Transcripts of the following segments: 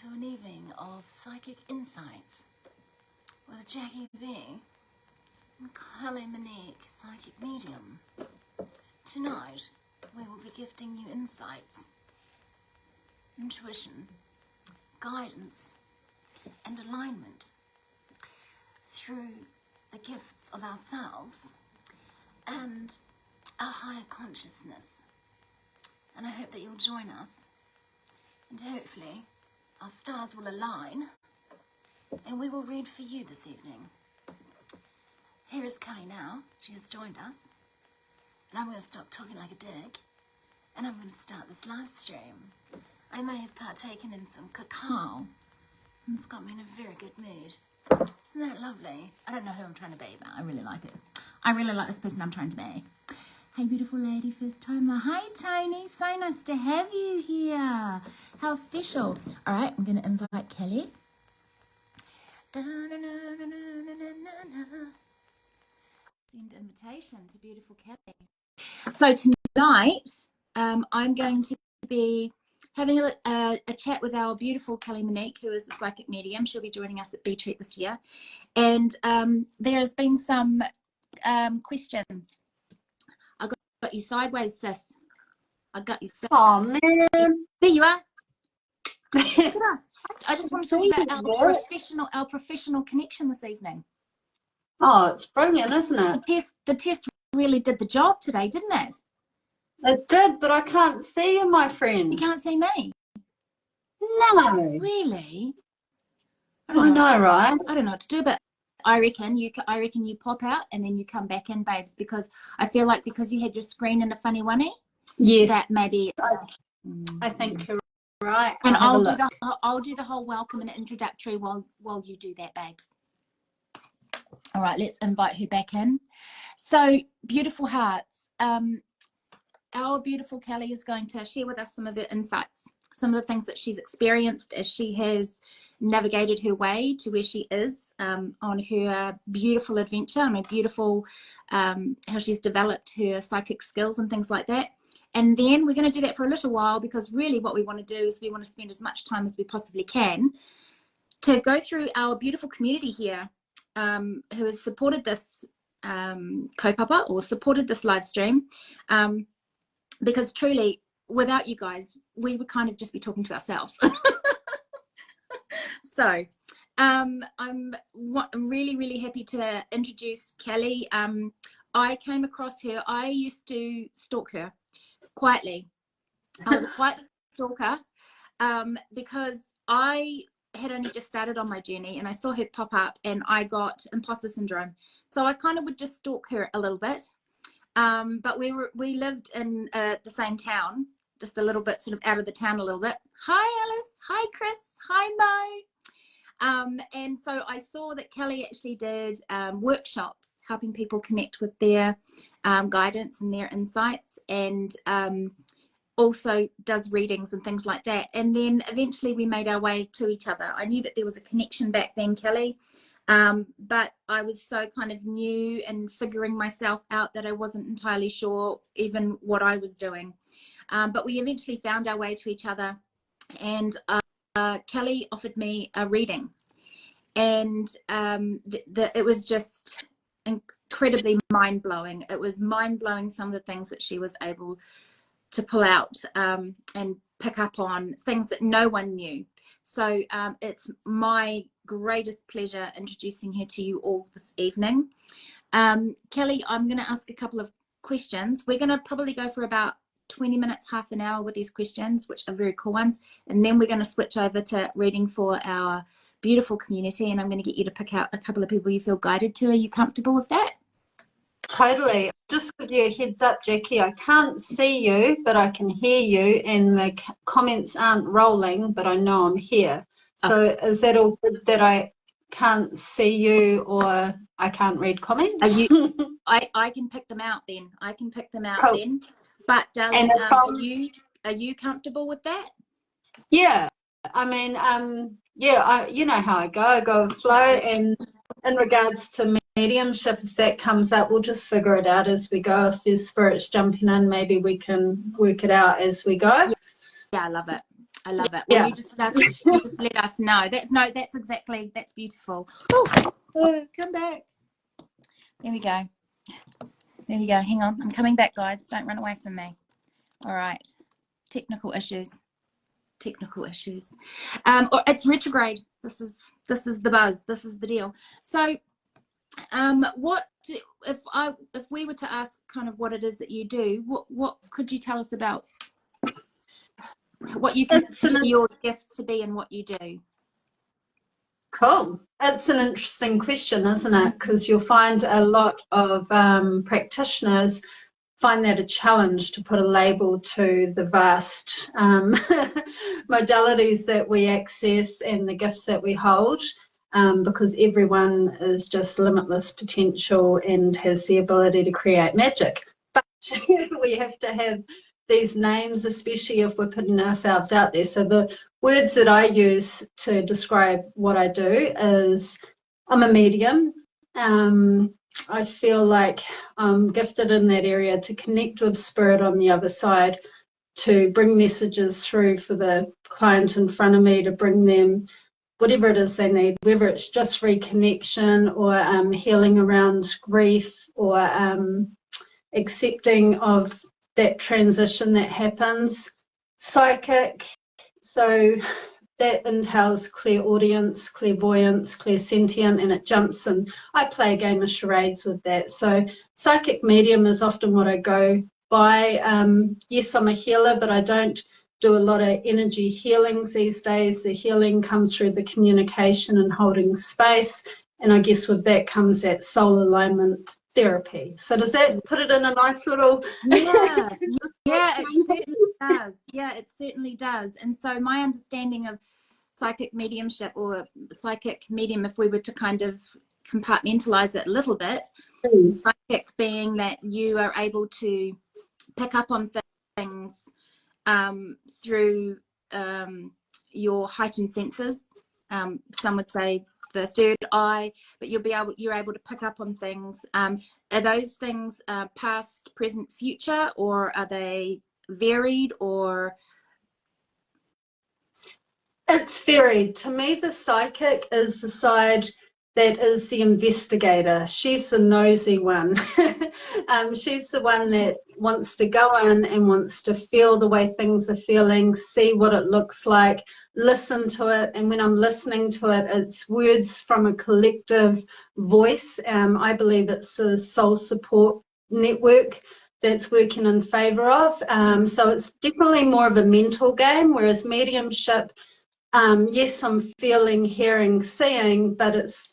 to an evening of psychic insights with Jacqui B and Kelly Monique, psychic medium. Tonight we will be gifting you insights, intuition, guidance and alignment through the gifts of ourselves and our higher consciousness. And I hope that you'll join us, and hopefully our stars will align and we will read for you this evening. Here is Kelly now. She has joined us, and I'm going to stop talking like a dick and I'm going to start this live stream. I may have partaken in some cacao and it's got me in a very good mood. Isn't that lovely? I don't know who I'm trying to be, but I really like it. I really like this person I'm trying to be. Hey, beautiful lady, first timer. Hi, Tony. So nice to have you here. How special. All right, I'm going to invite Kelly. Send invitation to beautiful Kelly. So tonight, I'm going to be having a chat with our beautiful Kelly Monique, who is the psychic medium. She'll be joining us at B-Treat this year. And there has been some questions. I got you sideways, sis. I got you sideways. Oh, man. There you are. Look at us. I just want to talk about our professional connection this evening. Oh, it's brilliant, isn't it? The test really did the job today, didn't it? It did, but I can't see you, my friend. You can't see me? No. Really? I know, right? I don't know what to do, but I reckon you pop out and then you come back in, babes, because I feel like because you had your screen in a funny one-y, yes, that maybe I think you're right. And I'll do the whole welcome and introductory while you do that, babes. All right, let's invite her back in. So, beautiful hearts, our beautiful Kelly is going to share with us some of her insights, some of the things that she's experienced as she has navigated her way to where she is on her beautiful adventure, on her beautiful, how she's developed her psychic skills and things like that. And then we're going to do that for a little while, because really what we want to do is we want to spend as much time as we possibly can to go through our beautiful community here, who has supported this kaupapa or supported this live stream, because truly without you guys we would kind of just be talking to ourselves. So I'm really happy to introduce Kelly. I came across her. I used to stalk her quietly. I was a quiet stalker because I had only just started on my journey and I saw her pop up and I got imposter syndrome. So I kind of would just stalk her a little bit. But we lived in the same town, just a little bit sort of out of the town a little bit. Hi Alice, hi Chris, hi Mo. And so I saw that Kelly actually did workshops helping people connect with their guidance and their insights, and also does readings and things like that. And then eventually we made our way to each other. I knew that there was a connection back then, Kelly, but I was so kind of new and figuring myself out that I wasn't entirely sure even what I was doing. But we eventually found our way to each other, and Kelly offered me a reading, and it was just incredibly mind-blowing. It was mind-blowing, some of the things that she was able to pull out and pick up on, things that no one knew. So it's my greatest pleasure introducing her to you all this evening. Kelly, I'm going to ask a couple of questions. We're going to probably go for about 20 minutes, half an hour with these questions, which are very cool ones. And then we're going to switch over to reading for our beautiful community. And I'm going to get you to pick out a couple of people you feel guided to. Are you comfortable with that? Totally. Just give you a heads up, Jacqui. I can't see you, but I can hear you, and the comments aren't rolling, but I know I'm here. So is that all good that I can't see you or I can't read comments? I can pick them out then. I can pick them out cool. then. But darling, are you comfortable with that? Yeah. I mean, yeah, you know how I go with flow, and in regards to mediumship, if that comes up, we'll just figure it out as we go. If there's spirits jumping in, maybe we can work it out as we go. Yeah, I love it. I love it. Well, Yeah. you just let us know. That's beautiful. Oh, come back. There we go. There we go. Hang on. I'm coming back, guys. Don't run away from me. All right. Technical issues. Or it's retrograde. This is the buzz. This is the deal. So, if we were to ask kind of what it is that you do, what could you tell us about what you consider your gifts to be and what you do? Cool. It's an interesting question, isn't it? Because you'll find a lot of practitioners find that a challenge to put a label to the vast modalities that we access and the gifts that we hold, because everyone is just limitless potential and has the ability to create magic. But we have to have these names, especially if we're putting ourselves out there. So the words that I use to describe what I do is I'm a medium. I feel like I'm gifted in that area to connect with spirit on the other side, to bring messages through for the client in front of me, to bring them whatever it is they need, whether it's just reconnection or healing around grief or accepting of that transition that happens. Psychic, so that entails clairaudience, clairvoyance, clairsentient, and it jumps in. I play a game of charades with that. So psychic medium is often what I go by. Yes, I'm a healer, but I don't do a lot of energy healings these days. The healing comes through the communication and holding space. And I guess with that comes that soul alignment therapy. So does that put it in a nice little... Yeah, it certainly does. Yeah, it certainly does. And so my understanding of psychic mediumship or psychic medium, if we were to kind of compartmentalize it a little bit, psychic being that you are able to pick up on things through your heightened senses. Some would say the third eye, but you're able to pick up on things. Are those things past, present, future, or are they varied? Or it's varied. To me, the psychic is the side that is the investigator. She's the nosy one. She's the one that wants to go in and wants to feel the way things are feeling, see what it looks like, listen to it. And when I'm listening to it, it's words from a collective voice. I believe it's a soul support network that's working in favor of. So it's definitely more of a mental game, whereas mediumship, yes, I'm feeling, hearing, seeing, but it's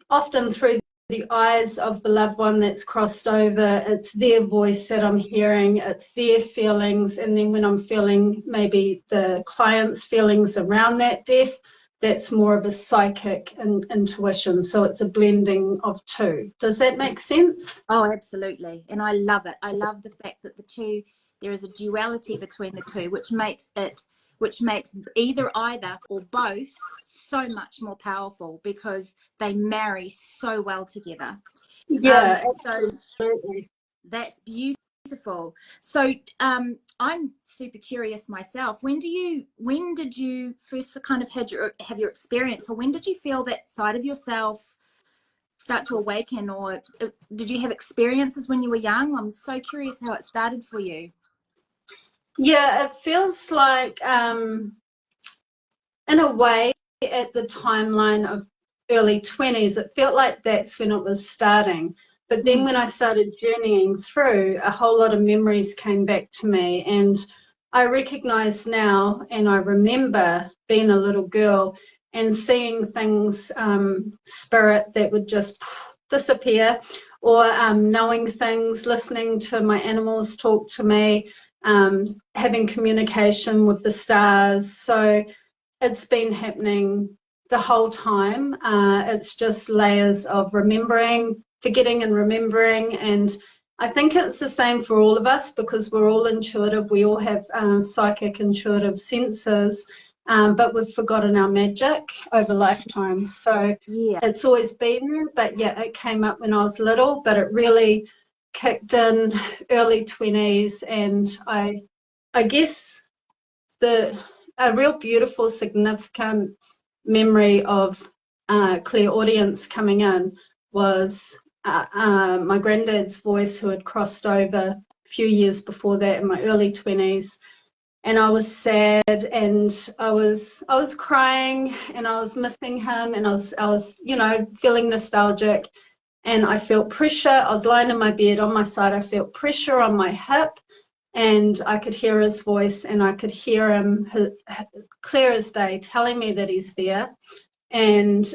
often through the eyes of the loved one that's crossed over. It's their voice that I'm hearing, it's their feelings, and then when I'm feeling maybe the client's feelings around that death, that's more of a psychic intuition. So it's a blending of two. Does that make sense? Oh, absolutely. And I love it. I love the fact that there is a duality between the two, which makes either or both so much more powerful because they marry so well together. Yeah, so absolutely. That's beautiful. So I'm super curious myself. When did you first kind of have your experience, or when did you feel that side of yourself start to awaken, or did you have experiences when you were young? I'm so curious how it started for you. Yeah, it feels like, in a way, at the timeline of early 20s, it felt like that's when it was starting. But then when I started journeying through, a whole lot of memories came back to me. And I recognize now, and I remember being a little girl and seeing things, spirit, that would just disappear, or knowing things, listening to my animals talk to me, having communication with the stars. So it's been happening the whole time. It's just layers of remembering, forgetting and remembering. And I think it's the same for all of us because we're all intuitive. We all have psychic intuitive senses, but we've forgotten our magic over lifetimes. So Yeah, it's always been there, but yeah, it came up when I was little, but it really kicked in early 20s. And I guess a real beautiful, significant memory of clairaudience coming in was my granddad's voice, who had crossed over a few years before that in my early 20s. And I was sad, and I was crying, and I was missing him, and I was you know, feeling nostalgic, and I felt pressure. I was lying in my bed on my side. I felt pressure on my hip, and I could hear his voice, and I could hear him clear as day, telling me that he's there, and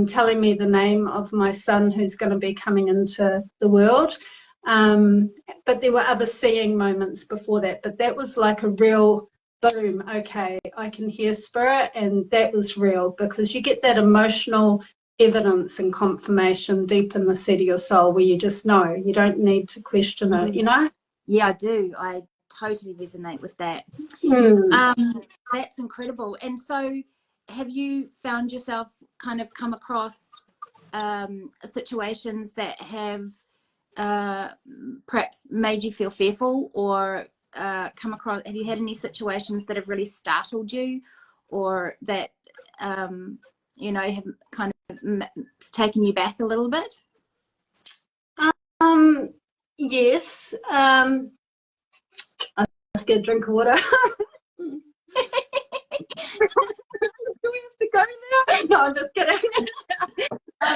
telling me the name of my son who's going to be coming into the world. But there were other seeing moments before that, but that was like a real boom. Okay, I can hear spirit, and that was real, because you get that emotional evidence and confirmation deep in the seat of your soul where you just know. You don't need to question it, you know? Yeah, I do. I totally resonate with that. That's incredible. And so have you found yourself kind of come across situations that have perhaps made you feel fearful, or have you had any situations that have really startled you, or that you know, have kind of taken you back a little bit? Yes. Let's get a drink of water. Do we have to go now? No, I'm just kidding.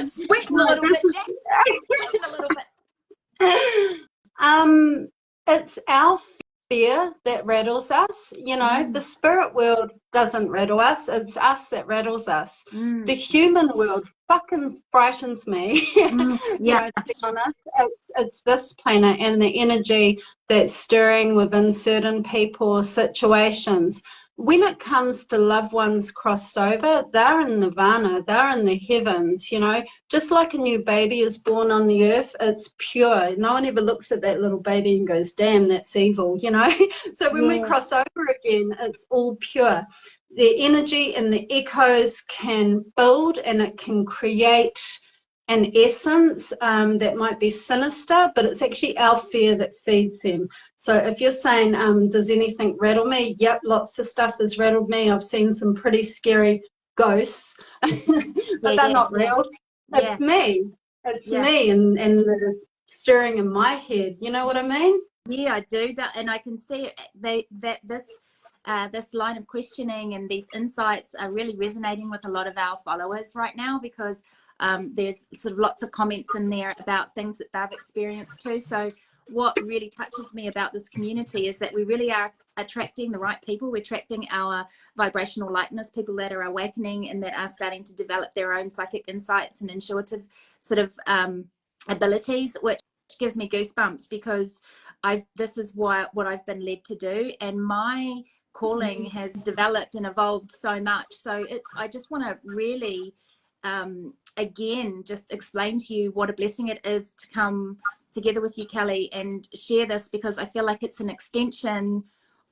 Sweating a little bit, Jack. Sweating a little bit. It's our fear that rattles us. You know, the spirit world doesn't rattle us. It's us that rattles us. The human world fucking frightens me. Yeah. You know, to be honest, it's this planet and the energy that's stirring within certain people or situations. When it comes to loved ones crossed over, they're in nirvana, they're in the heavens, you know. Just like a new baby is born on the earth, it's pure. No one ever looks at that little baby and goes, damn, that's evil, you know. So when we cross over again, it's all pure. The energy and the echoes can build, and it can create an essence that might be sinister, but it's actually our fear that feeds them. So if you're saying, does anything rattle me? Yep, lots of stuff has rattled me. I've seen some pretty scary ghosts, but they're not real. It's me. It's me and the stirring in my head. You know what I mean? Yeah, I do. And I can see that this line of questioning and these insights are really resonating with a lot of our followers right now, because there's sort of lots of comments in there about things that they've experienced too. So what really touches me about this community is that we really are attracting the right people. We're attracting our vibrational lightness, people that are awakening and that are starting to develop their own psychic insights and intuitive sort of abilities, which gives me goosebumps, because this is what I've been led to do, and my calling has developed and evolved so much. So I just want to really again just explain to you what a blessing it is to come together with you, Kelly, and share this, because I feel like it's an extension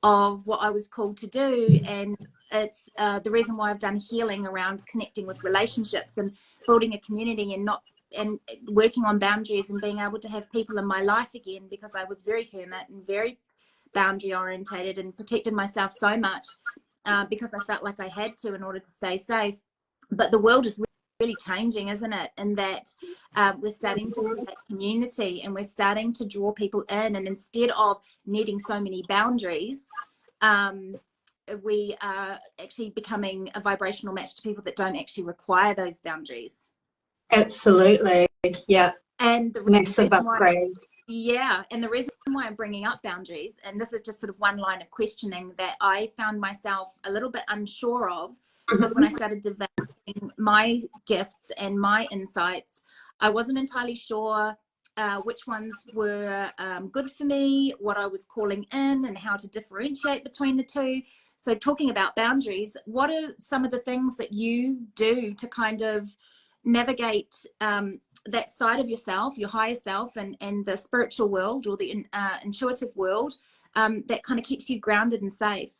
of what I was called to do, and it's the reason why I've done healing around connecting with relationships and building a community, and working on boundaries and being able to have people in my life again, because I was very hermit and very boundary orientated and protected myself so much because I felt like I had to in order to stay safe. But the world is really changing, isn't it? And that we're starting to create community, and we're starting to draw people in, and instead of needing so many boundaries, we are actually becoming a vibrational match to people that don't actually require those boundaries. Absolutely. Yeah. And the massive upgrade. And the reason why I'm bringing up boundaries, and this is just sort of one line of questioning that I found myself a little bit unsure of, because when I started developing my gifts and my insights, I wasn't entirely sure which ones were good for me, what I was calling in, and how to differentiate between the two. So talking about boundaries, what are some of the things that you do to kind of navigate that side of yourself, your higher self, and the spiritual world, or the intuitive world, that kind of keeps you grounded and safe?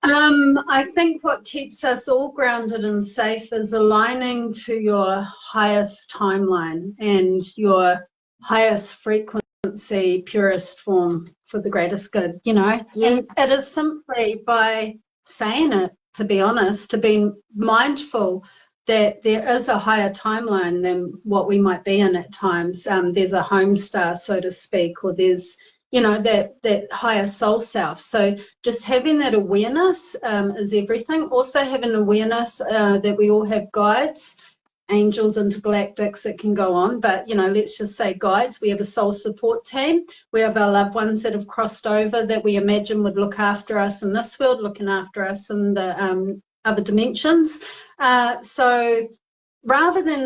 I think what keeps us all grounded and safe is aligning to your highest timeline and your highest frequency frequency, purest form for the greatest good, you know. Yeah. And it is simply by saying it, to be honest, to be mindful that there is a higher timeline than what we might be in at times. There's a home star, so to speak, or there's, you know, that higher soul self. So just having that awareness is everything. Also having awareness that we all have guides, angels, intergalactics, it can go on, but, you know, let's just say guides. We have a soul support team. We have our loved ones that have crossed over that we imagine would look after us in this world, looking after us in the other dimensions. So rather than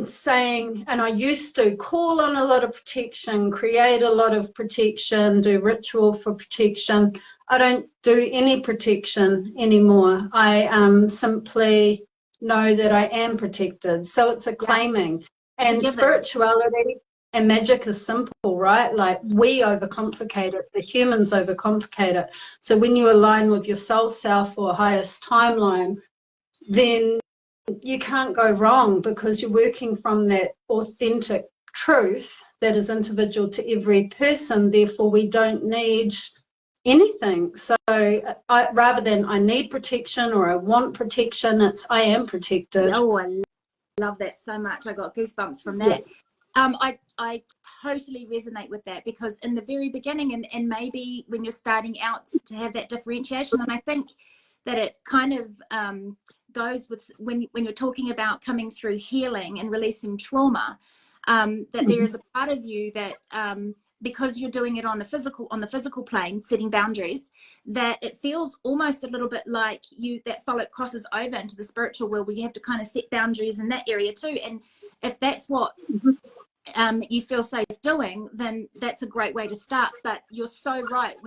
saying, and I used to call on a lot of protection, create a lot of protection, do ritual for protection, I don't do any protection anymore. I simply know that I am protected. So it's a claiming. And spirituality and magic is simple, right? Like, we overcomplicate it, the humans overcomplicate it. So when you align with your soul self or highest timeline, then you can't go wrong, because you're working from that authentic truth that is individual to every person. Therefore, we don't need anything. So rather than I need protection or I want protection, it's I am protected. Oh, I love that so much. I got goosebumps from that. I totally resonate with that, because in the very beginning, and maybe when you're starting out, to have that differentiation, and I think that it kind of goes with when you're talking about coming through healing and releasing trauma, that there is a part of you that because you're doing it on the physical plane, setting boundaries, that it feels almost a little bit like that follow crosses over into the spiritual world, where you have to kind of set boundaries in that area too. And if that's what you feel safe doing, then that's a great way to start. But you're so right,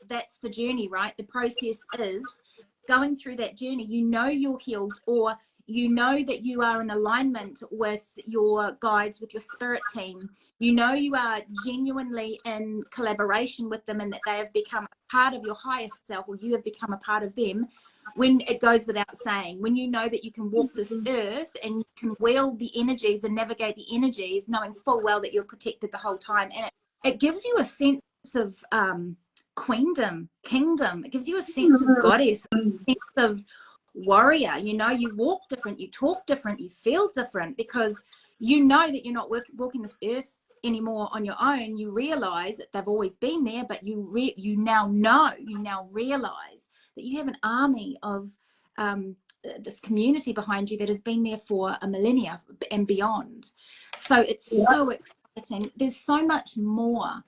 that's the journey, right? The process is going through that journey. You know you're healed, or you know that you are in alignment with your guides, with your spirit team. You know you are genuinely in collaboration with them, and that they have become a part of your highest self, or you have become a part of them. When it goes without saying, when you know that you can walk this earth and you can wield the energies and navigate the energies, knowing full well that you're protected the whole time. And it gives you a sense of kingdom. It gives you a sense of goddess, a sense of warrior. You know, you walk different, you talk different, you feel different, because you know that you're not walking this earth anymore on your own. You realize that they've always been there, but you now realize that you have an army of this community behind you that has been there for a millennia and beyond. So it's so exciting. There's so much more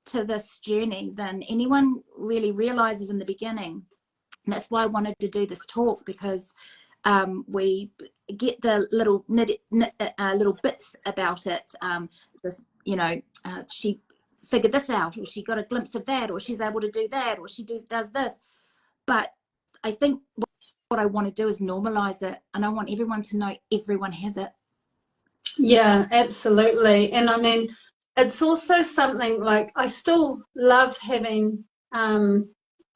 to this journey than anyone really realizes in the beginning. And that's why I wanted to do this talk, because we get the little little bits about it. This, you know, she figured this out, or she got a glimpse of that, or she's able to do that, or she does this. But I think what I want to do is normalize it, and I want everyone to know everyone has it. Yeah, absolutely. And I mean, it's also something like, I still love having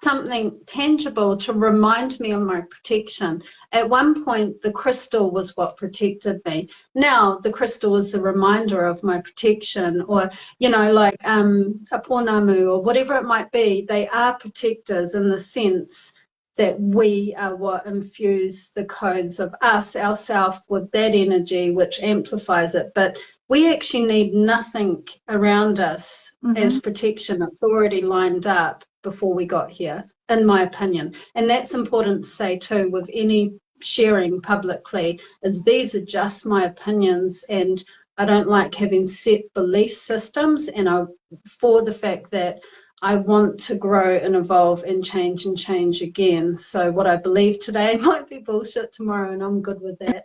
something tangible to remind me of my protection. At one point, the crystal was what protected me. Now the crystal is a reminder of my protection, or, you know, like a pounamu or whatever it might be. They are protectors in the sense that we are what infuse the codes of ourself with that energy, which amplifies it. But we actually need nothing around us as protection. It's already lined up before we got here, in my opinion. And that's important to say too, with any sharing publicly, is these are just my opinions, and I don't like having set belief systems, and for the fact that I want to grow and evolve and change again. So what I believe today might be bullshit tomorrow, and I'm good with that.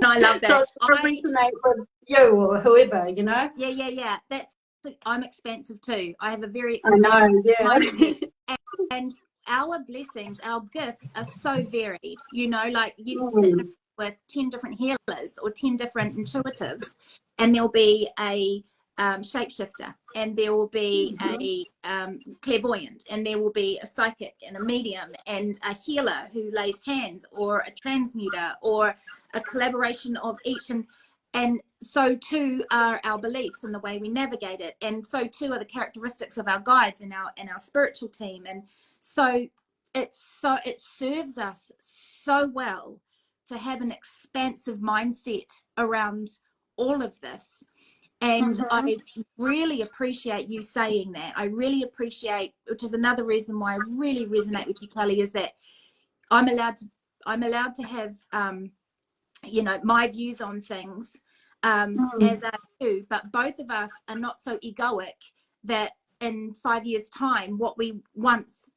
No, I love that. So it's resonate with you or whoever, you know? Yeah. I'm expansive too. I have a very mindset. And our blessings, our gifts are so varied. You know, like you can sit with 10 different healers or 10 different intuitives, and there'll be a shapeshifter, and there will be a clairvoyant, and there will be a psychic and a medium and a healer who lays hands, or a transmuter, or a collaboration of each. And so too are our beliefs and the way we navigate it. And so too are the characteristics of our guides and our spiritual team. And so it serves us so well to have an expansive mindset around all of this. And I really appreciate you saying that. I really appreciate, which is another reason why I really resonate with you, Kelly, is that I'm allowed to have you know, my views on things as I do, but both of us are not so egoic that in 5 years' time, what we once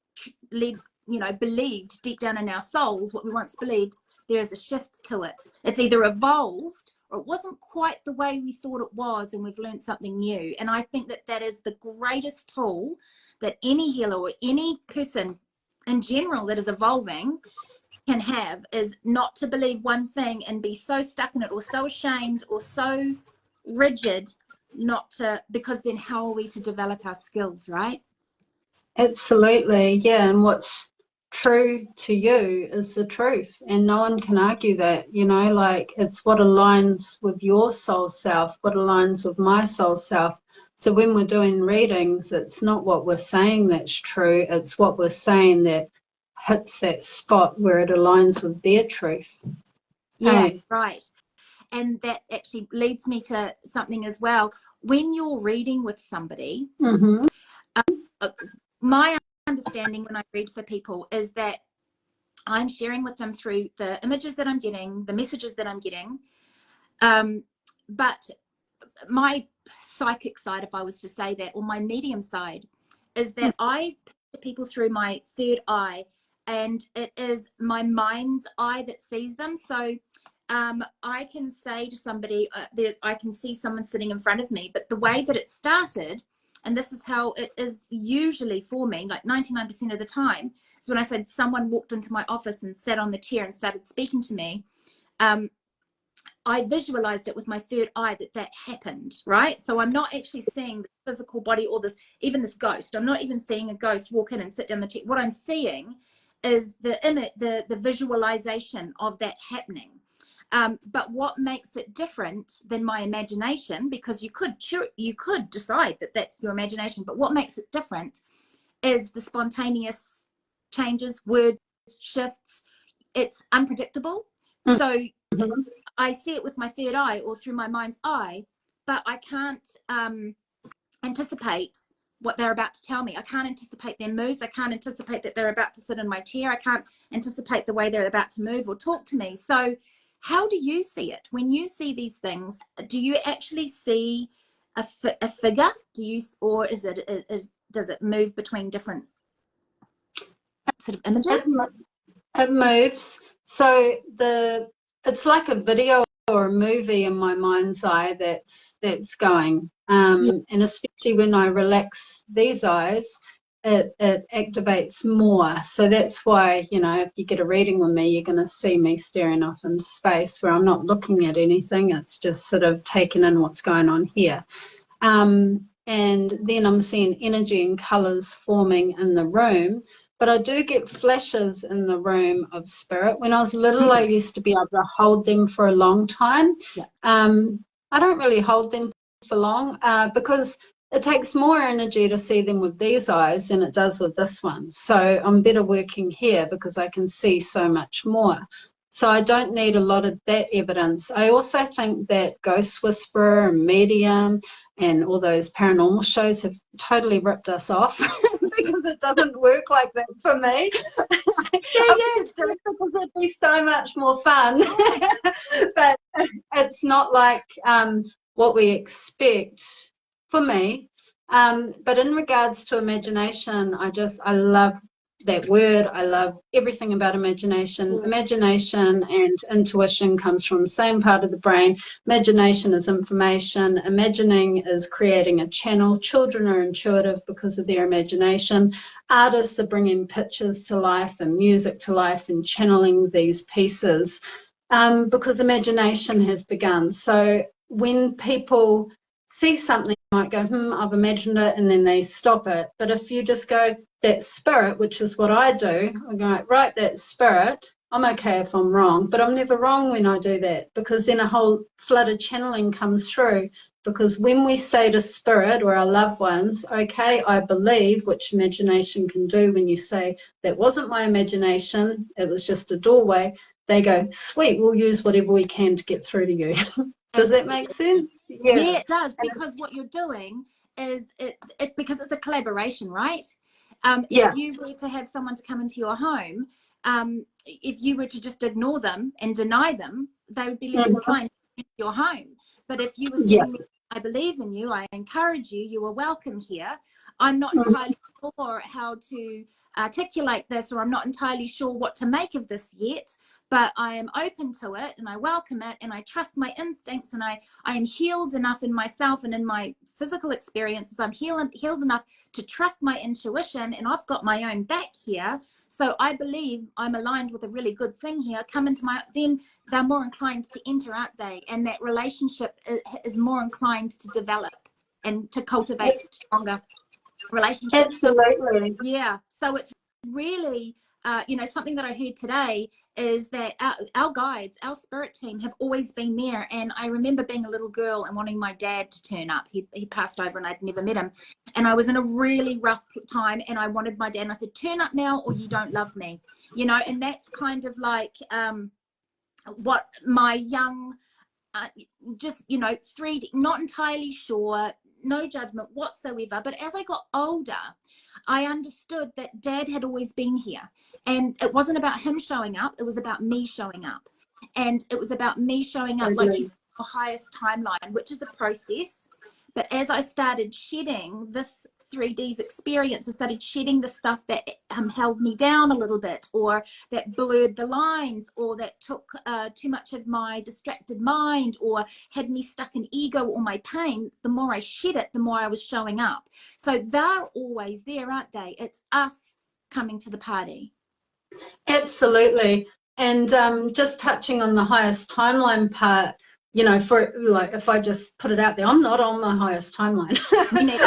believed deep down in our souls, what we once believed, there is a shift to it. It's either evolved or it wasn't quite the way we thought it was, and we've learned something new. And I think that that is the greatest tool that any healer or any person in general that is evolving can have, is not to believe one thing and be so stuck in it or so ashamed or so rigid, not to, because then how are we to develop our skills, right? Absolutely, yeah. And what's true to you is the truth, and no one can argue that, you know, like it's what aligns with your soul self, what aligns with my soul self. So when we're doing readings, it's not what we're saying that's true, it's what we're saying that hits that spot where it aligns with their truth. Yeah, Hey. right. And that actually leads me to something as well. When you're reading with somebody, my understanding when I read for people is that I'm sharing with them through the images that I'm getting, the messages that I'm getting. But my psychic side, if I was to say that, or my medium side, is that I picture people through my third eye, and it is my mind's eye that sees them. So I can say to somebody that I can see someone sitting in front of me, but the way that it started, and this is how it is usually for me, like 99% of the time, is when I said someone walked into my office and sat on the chair and started speaking to me. I visualized it with my third eye that happened, right? So I'm not actually seeing the physical body or this, even this ghost. I'm not even seeing a ghost walk in and sit down the chair. What I'm seeing is the image, the visualization of that happening. But what makes it different than my imagination, because you could decide that that's your imagination, but what makes it different is the spontaneous changes, words, shifts. It's unpredictable. So I see it with my third eye or through my mind's eye, but I can't anticipate what they're about to tell me. I can't anticipate their moves. I can't anticipate that they're about to sit in my chair. I can't anticipate the way they're about to move or talk to me. So how do you see it when you see these things? Do you actually see a figure? Do you, or does it move between different sort of images? It moves. So it's like a video or a movie in my mind's eye that's going. And especially when I relax these eyes, it activates more. So that's why, you know, if you get a reading with me, you're going to see me staring off into space where I'm not looking at anything. It's just sort of taking in what's going on here. And then I'm seeing energy and colours forming in the room. But I do get flashes in the room of spirit. When I was little, I used to be able to hold them for a long time. I don't really hold them for long because it takes more energy to see them with these eyes than it does with this one. So I'm better working here because I can see so much more. So I don't need a lot of that evidence. I also think that Ghost Whisperer and Medium and all those paranormal shows have totally ripped us off because it doesn't work like that for me. I wish it did because it'd be so much more fun. But it's not like what we expect for me. But in regards to imagination, I love that word. I love everything about imagination. Imagination and intuition comes from the same part of the brain. Imagination is information. Imagining is creating a channel. Children are intuitive because of their imagination. Artists are bringing pictures to life and music to life and channeling these pieces because imagination has begun. So when people see something, might go, I've imagined it, and then they stop it. But if you just go, that spirit, which is what I do, I go, right, that spirit, I'm okay if I'm wrong, but I'm never wrong when I do that, because then a whole flood of channeling comes through. Because when we say to spirit or our loved ones, okay, I believe, which imagination can do when you say, that wasn't my imagination, it was just a doorway, they go, sweet, we'll use whatever we can to get through to you. Does that make sense? Yeah, it does, because what you're doing is because it's a collaboration, right? If you were to have someone to come into your home, if you were to just ignore them and deny them, they would be less inclined to enter your home. But if you were sitting there, I believe in you, I encourage you, you are welcome here. I'm not entirely sure how to articulate this, or I'm not entirely sure what to make of this yet, but I am open to it and I welcome it, and I trust my instincts, and I am healed enough in myself and in my physical experiences. I'm healed enough to trust my intuition, and I've got my own back here. So I believe I'm aligned with a really good thing here. Come into then they're more inclined to enter, aren't they? And that relationship is more inclined to develop and to cultivate stronger relationships. Absolutely. So it's really, something that I heard today is that our guides, our spirit team, have always been there. And I remember being a little girl and wanting my dad to turn up. He passed over and I'd never met him. And I was in a really rough time and I wanted my dad. And I said, turn up now or you don't love me. And that's kind of like what my young, just, 3D, not entirely sure, no judgment whatsoever. But as I got older, I understood that Dad had always been here, and it wasn't about him showing up, it was about me showing up. And it was about me showing up, like you said, the highest timeline, which is a process. But as I started shedding this 3D's experience, I started shedding the stuff that held me down a little bit, or that blurred the lines, or that took too much of my distracted mind, or had me stuck in ego or my pain. The more I shed it, the more I was showing up. So they're always there, aren't they? It's us coming to the party. Absolutely. And just touching on the highest timeline part, for like, if I just put it out there, I'm not on my highest timeline.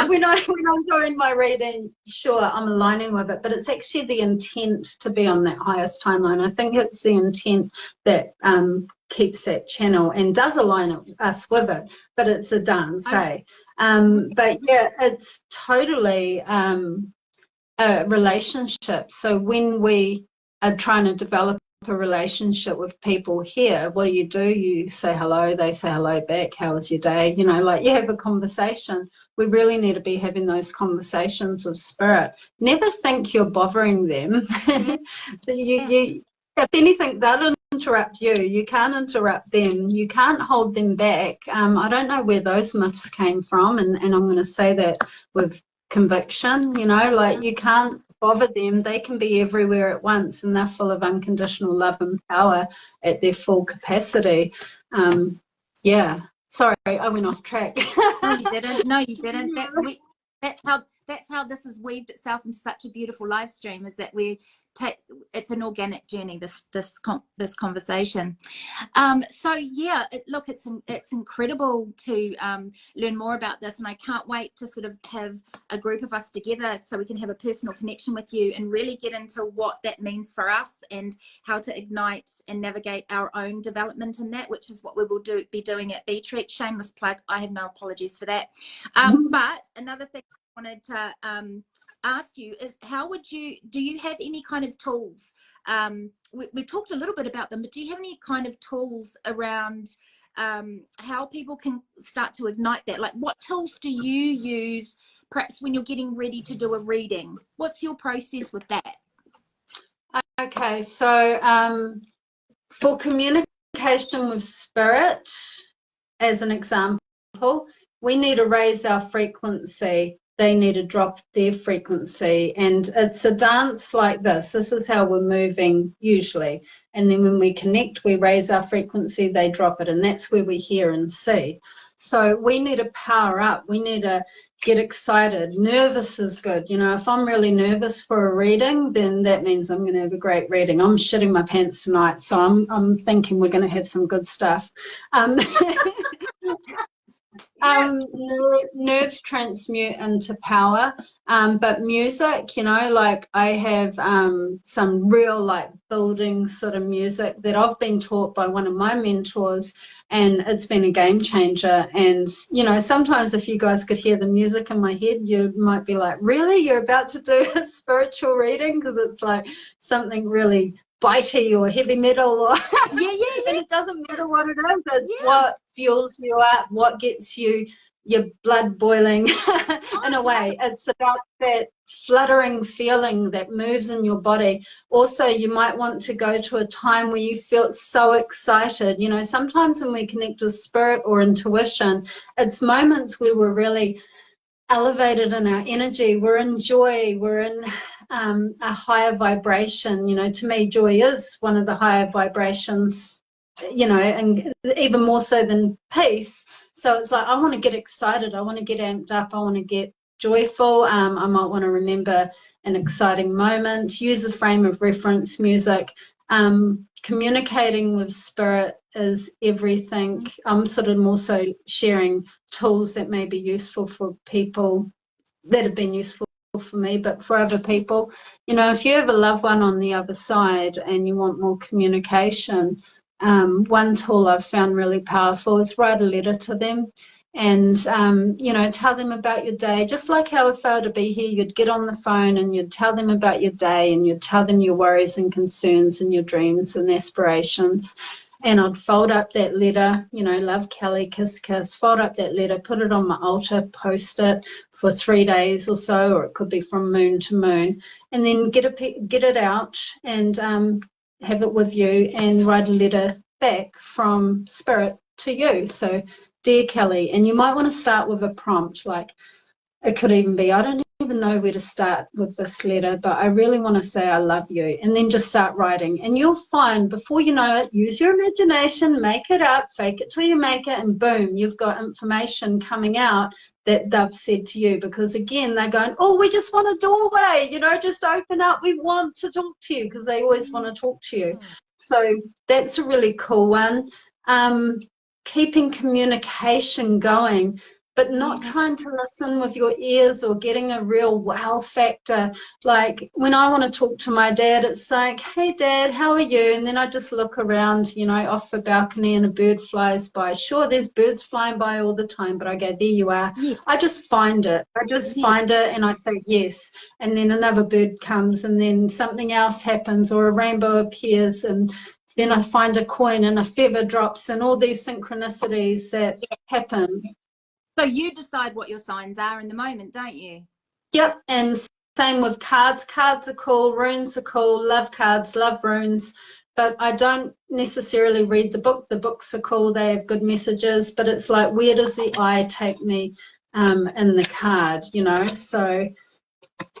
when I'm doing my reading, sure, I'm aligning with it, but it's actually the intent to be on that highest timeline. I think it's the intent that keeps that channel and does align us with it, but it's a dance, but yeah, it's totally a relationship. So when we are trying to develop a relationship with people here, what do? You say hello, they say hello back, how was your day? Like, you have a conversation. We really need to be having those conversations with spirit. Never think you're bothering them. If anything, they'll interrupt you. You can't interrupt them. You can't hold them back. I don't know where those myths came from, and I'm going to say that with conviction. Like, you can't bother them. They can be everywhere at once, and they're full of unconditional love and power at their full capacity. Sorry, I went off track. No, you didn't. That's how this has weaved itself into such a beautiful live stream, is that it's an organic journey, this conversation. So yeah, look, it's incredible to learn more about this, and I can't wait to sort of have a group of us together so we can have a personal connection with you and really get into what that means for us and how to ignite and navigate our own development in that, which is what we will be doing at B-Treat. Shameless plug, I have no apologies for that. But another thing I wanted to ask you is, do you have any kind of tools? We've talked a little bit about them, but do you have any kind of tools around how people can start to ignite that? Like, what tools do you use perhaps when you're getting ready to do a reading? What's your process with that? Okay, so for communication with spirit, as an example, we need to raise our frequency. They need to drop their frequency, and it's a dance like this. This is how we're moving usually, and then when we connect, we raise our frequency, they drop it, and that's where we hear and see. So we need to power up. We need to get excited. Nervous is good. If I'm really nervous for a reading, then that means I'm going to have a great reading. I'm shitting my pants tonight, so I'm thinking we're going to have some good stuff. Nerves transmute into power, but music, you know, like I have some real like building sort of music that I've been taught by one of my mentors, and it's been a game changer. And you know, sometimes if you guys could hear the music in my head, you might be like, really, you're about to do a spiritual reading, because it's like something really bitey or heavy metal or yeah. And it doesn't matter what it is, it's what fuels you up, what gets you your blood boiling in a way. It's about that fluttering feeling that moves in your body. Also, you might want to go to a time where you felt so excited. You know, sometimes when we connect with spirit or intuition, it's moments where we're really elevated in our energy, we're in joy, we're in a higher vibration. You know, to me, joy is one of the higher vibrations, you know, and even more so than peace. So it's like, I want to get excited, I want to get amped up, I want to get joyful. I might want to remember an exciting moment, use a frame of reference music. Communicating with spirit is everything. I'm sort of more so sharing tools that may be useful for people, that have been useful for me, but for other people, you know, if you have a loved one on the other side and you want more communication, one tool I've found really powerful is write a letter to them. And, you know, tell them about your day, just like how if I were to be here, you'd get on the phone and you'd tell them about your day, and you'd tell them your worries and concerns and your dreams and aspirations. And I'd fold up that letter, you know, love Kelly, kiss, kiss, fold up that letter, put it on my altar, post it for 3 days or so, or it could be from moon to moon, and then get it out and have it with you and write a letter back from spirit to you. So, dear Kelly, and you might want to start with a prompt, like it could even be, I don't even know where to start with this letter, but I really want to say I love you, and then just start writing. And you'll find before you know it, use your imagination, make it up, fake it till you make it, and boom, you've got information coming out that they've said to you. Because again, they're going, oh, we just want a doorway, you know, just open up, we want to talk to you, because they always want to talk to you. So that's a really cool one. Keeping communication going, but not trying to listen with your ears or getting a real wow factor. Like when I want to talk to my dad, it's like, hey dad, how are you? And then I just look around, you know, off the balcony, and a bird flies by. Sure, there's birds flying by all the time, but I go, there you are. Yes. I just find it. Find it, and I say yes. And then another bird comes, and then something else happens, or a rainbow appears, and then I find a coin and a feather drops, and all these synchronicities that happen. So you decide what your signs are in the moment, don't you? Yep, and same with cards. Cards are cool, runes are cool, love cards, love runes, but I don't necessarily read the book. The books are cool, they have good messages, but it's like, where does the eye take me in the card, you know? So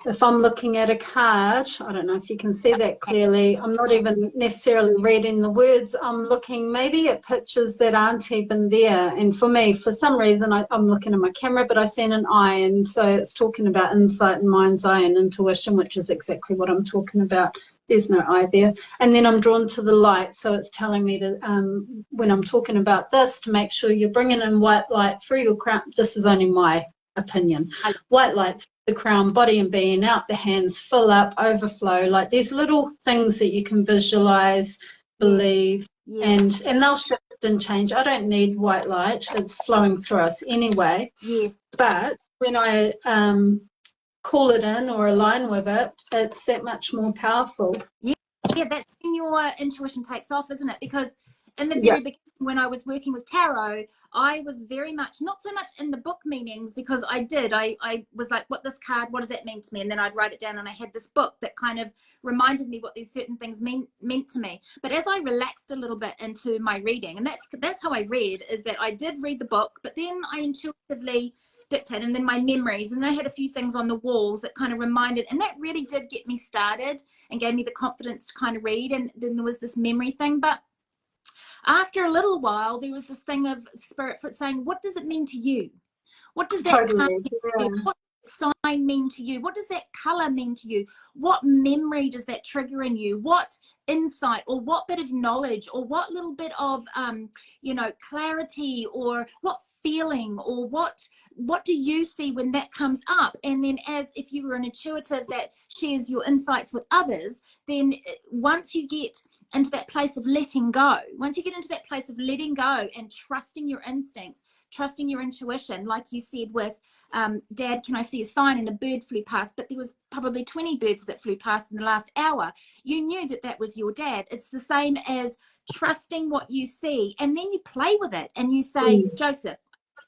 if I'm looking at a card, I don't know if you can see that clearly, I'm not even necessarily reading the words, I'm looking maybe at pictures that aren't even there. And for me, for some reason, I'm looking at my camera, but I seen an eye, and so it's talking about insight and mind's eye and intuition, which is exactly what I'm talking about. There's no eye there. And then I'm drawn to the light, so it's telling me to, when I'm talking about this, to make sure you're bringing in white light through your crown. This is only my opinion. White lights, the crown, body and being, out the hands, fill up, overflow. Like these little things that you can visualize, believe, and they'll shift and change. I don't need white light, it's flowing through us anyway. But when I call it in or align with it, it's that much more powerful. That's when your intuition takes off, isn't it? Because in the very beginning, when I was working with tarot, I was very much, not so much in the book meanings, because I was like, what this card, what does that mean to me? And then I'd write it down, and I had this book that kind of reminded me what these certain things meant to me. But as I relaxed a little bit into my reading, and that's how I read, is that I did read the book, but then I intuitively dictated, and then my memories, and I had a few things on the walls that kind of reminded, and that really did get me started and gave me the confidence to kind of read. And then there was this memory thing. But after a little while, there was this thing of spirit saying, what does it mean to you? What does that card mean to you? sign mean to you? What does that color mean to you? What memory does that trigger in you? What insight, or what bit of knowledge, or what little bit of you know, clarity, or what feeling, or what do you see when that comes up? And then, as if you were an intuitive that shares your insights with others, then once you get into that place of letting go, once you get into that place of letting go and trusting your instincts, trusting your intuition, like you said with Dad, can I see a sign? And a bird flew past, but there was probably 20 birds that flew past in the last hour. You knew that that was your dad. It's the same as trusting what you see, and then you play with it and you say, Joseph,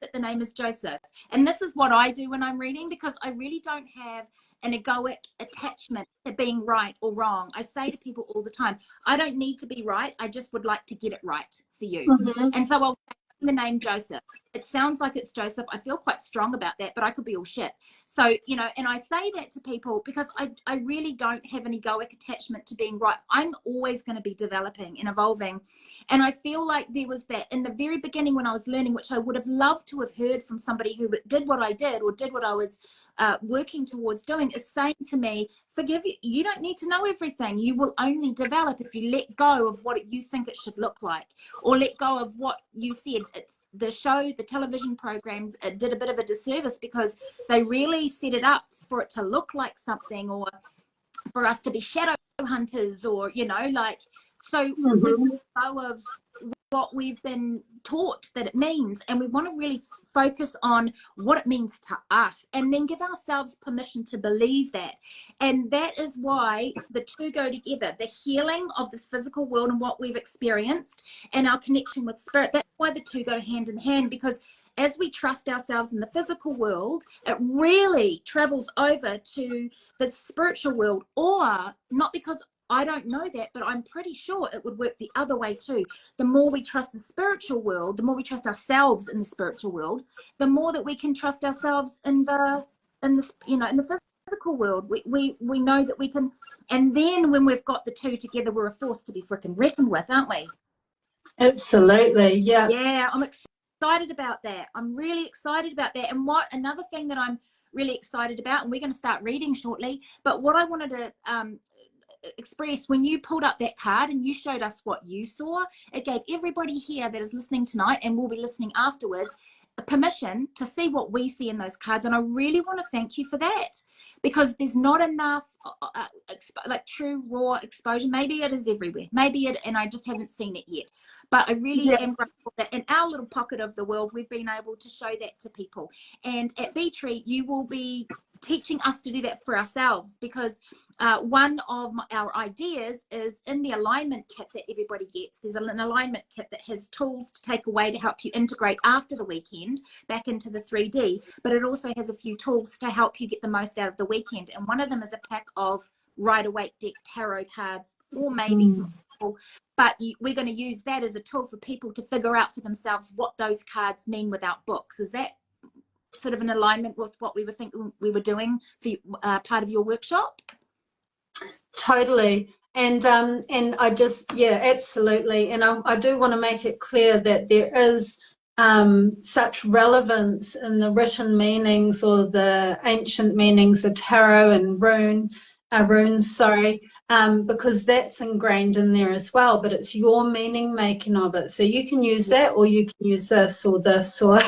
that the name is Joseph. And this is what I do when I'm reading, because I really don't have an egoic attachment to being right or wrong. I say to people all the time, I don't need to be right. I just would like to get it right for you. And so I'll say the name Joseph. It sounds like it's Joseph. I feel quite strong about that, but I could be all shit. So, you know, and I say that to people because I really don't have an egoic attachment to being right. I'm always going to be developing and evolving. And I feel like there was that in the very beginning when I was learning, which I would have loved to have heard from somebody who did what I did, or did what I was working towards doing, is saying to me, forgive you. You don't need to know everything. You will only develop if you let go of what you think it should look like, or let go of what you said. It's the show, the television programs did a bit of a disservice because they really set it up for it to look like something, or for us to be shadow hunters, or, you know, like, so we let go of what we've been taught that it means, and we want to really focus on what it means to us, and then give ourselves permission to believe that. And that is why the two go together, the healing of this physical world and what we've experienced, and our connection with spirit. That's why the two go hand in hand, because as we trust ourselves in the physical world, it really travels over to the spiritual world. Or not, because I don't know that, but I'm pretty sure it would work the other way too. The more we trust the spiritual world, the more we trust ourselves in the spiritual world, the more that we can trust ourselves in the you know, in the physical world. We know that we can, and then when we've got the two together, we're a force to be freaking reckoned with, aren't we? Absolutely, yeah. Yeah, I'm excited about that. I'm really excited about that. And what another thing that I'm really excited about, and we're going to start reading shortly, but what I wanted to express, when you pulled up that card and you showed us what you saw, it gave everybody here that is listening tonight and will be listening afterwards permission to see what we see in those cards. And I really want to thank you for that, because there's not enough like true raw exposure. Maybe it is everywhere, maybe it, and I just haven't seen it yet, but I really am grateful that in our little pocket of the world we've been able to show that to people. And at B-Tree you will be teaching us to do that for ourselves, because one of our ideas is in the alignment kit that everybody gets. There's an alignment kit that has tools to take away to help you integrate after the weekend back into the 3D, but it also has a few tools to help you get the most out of the weekend. And one of them is a pack of Rider Waite deck tarot cards, or maybe some people, but we're going to use that as a tool for people to figure out for themselves what those cards mean without books. Is that sort of in alignment with what we were thinking we were doing for part of your workshop? Totally. And I just, yeah, absolutely. And I do want to make it clear that there is such relevance in the written meanings, or the ancient meanings of tarot and runes, because that's ingrained in there as well, but it's your meaning making of it. So you can use that, or you can use this or this, or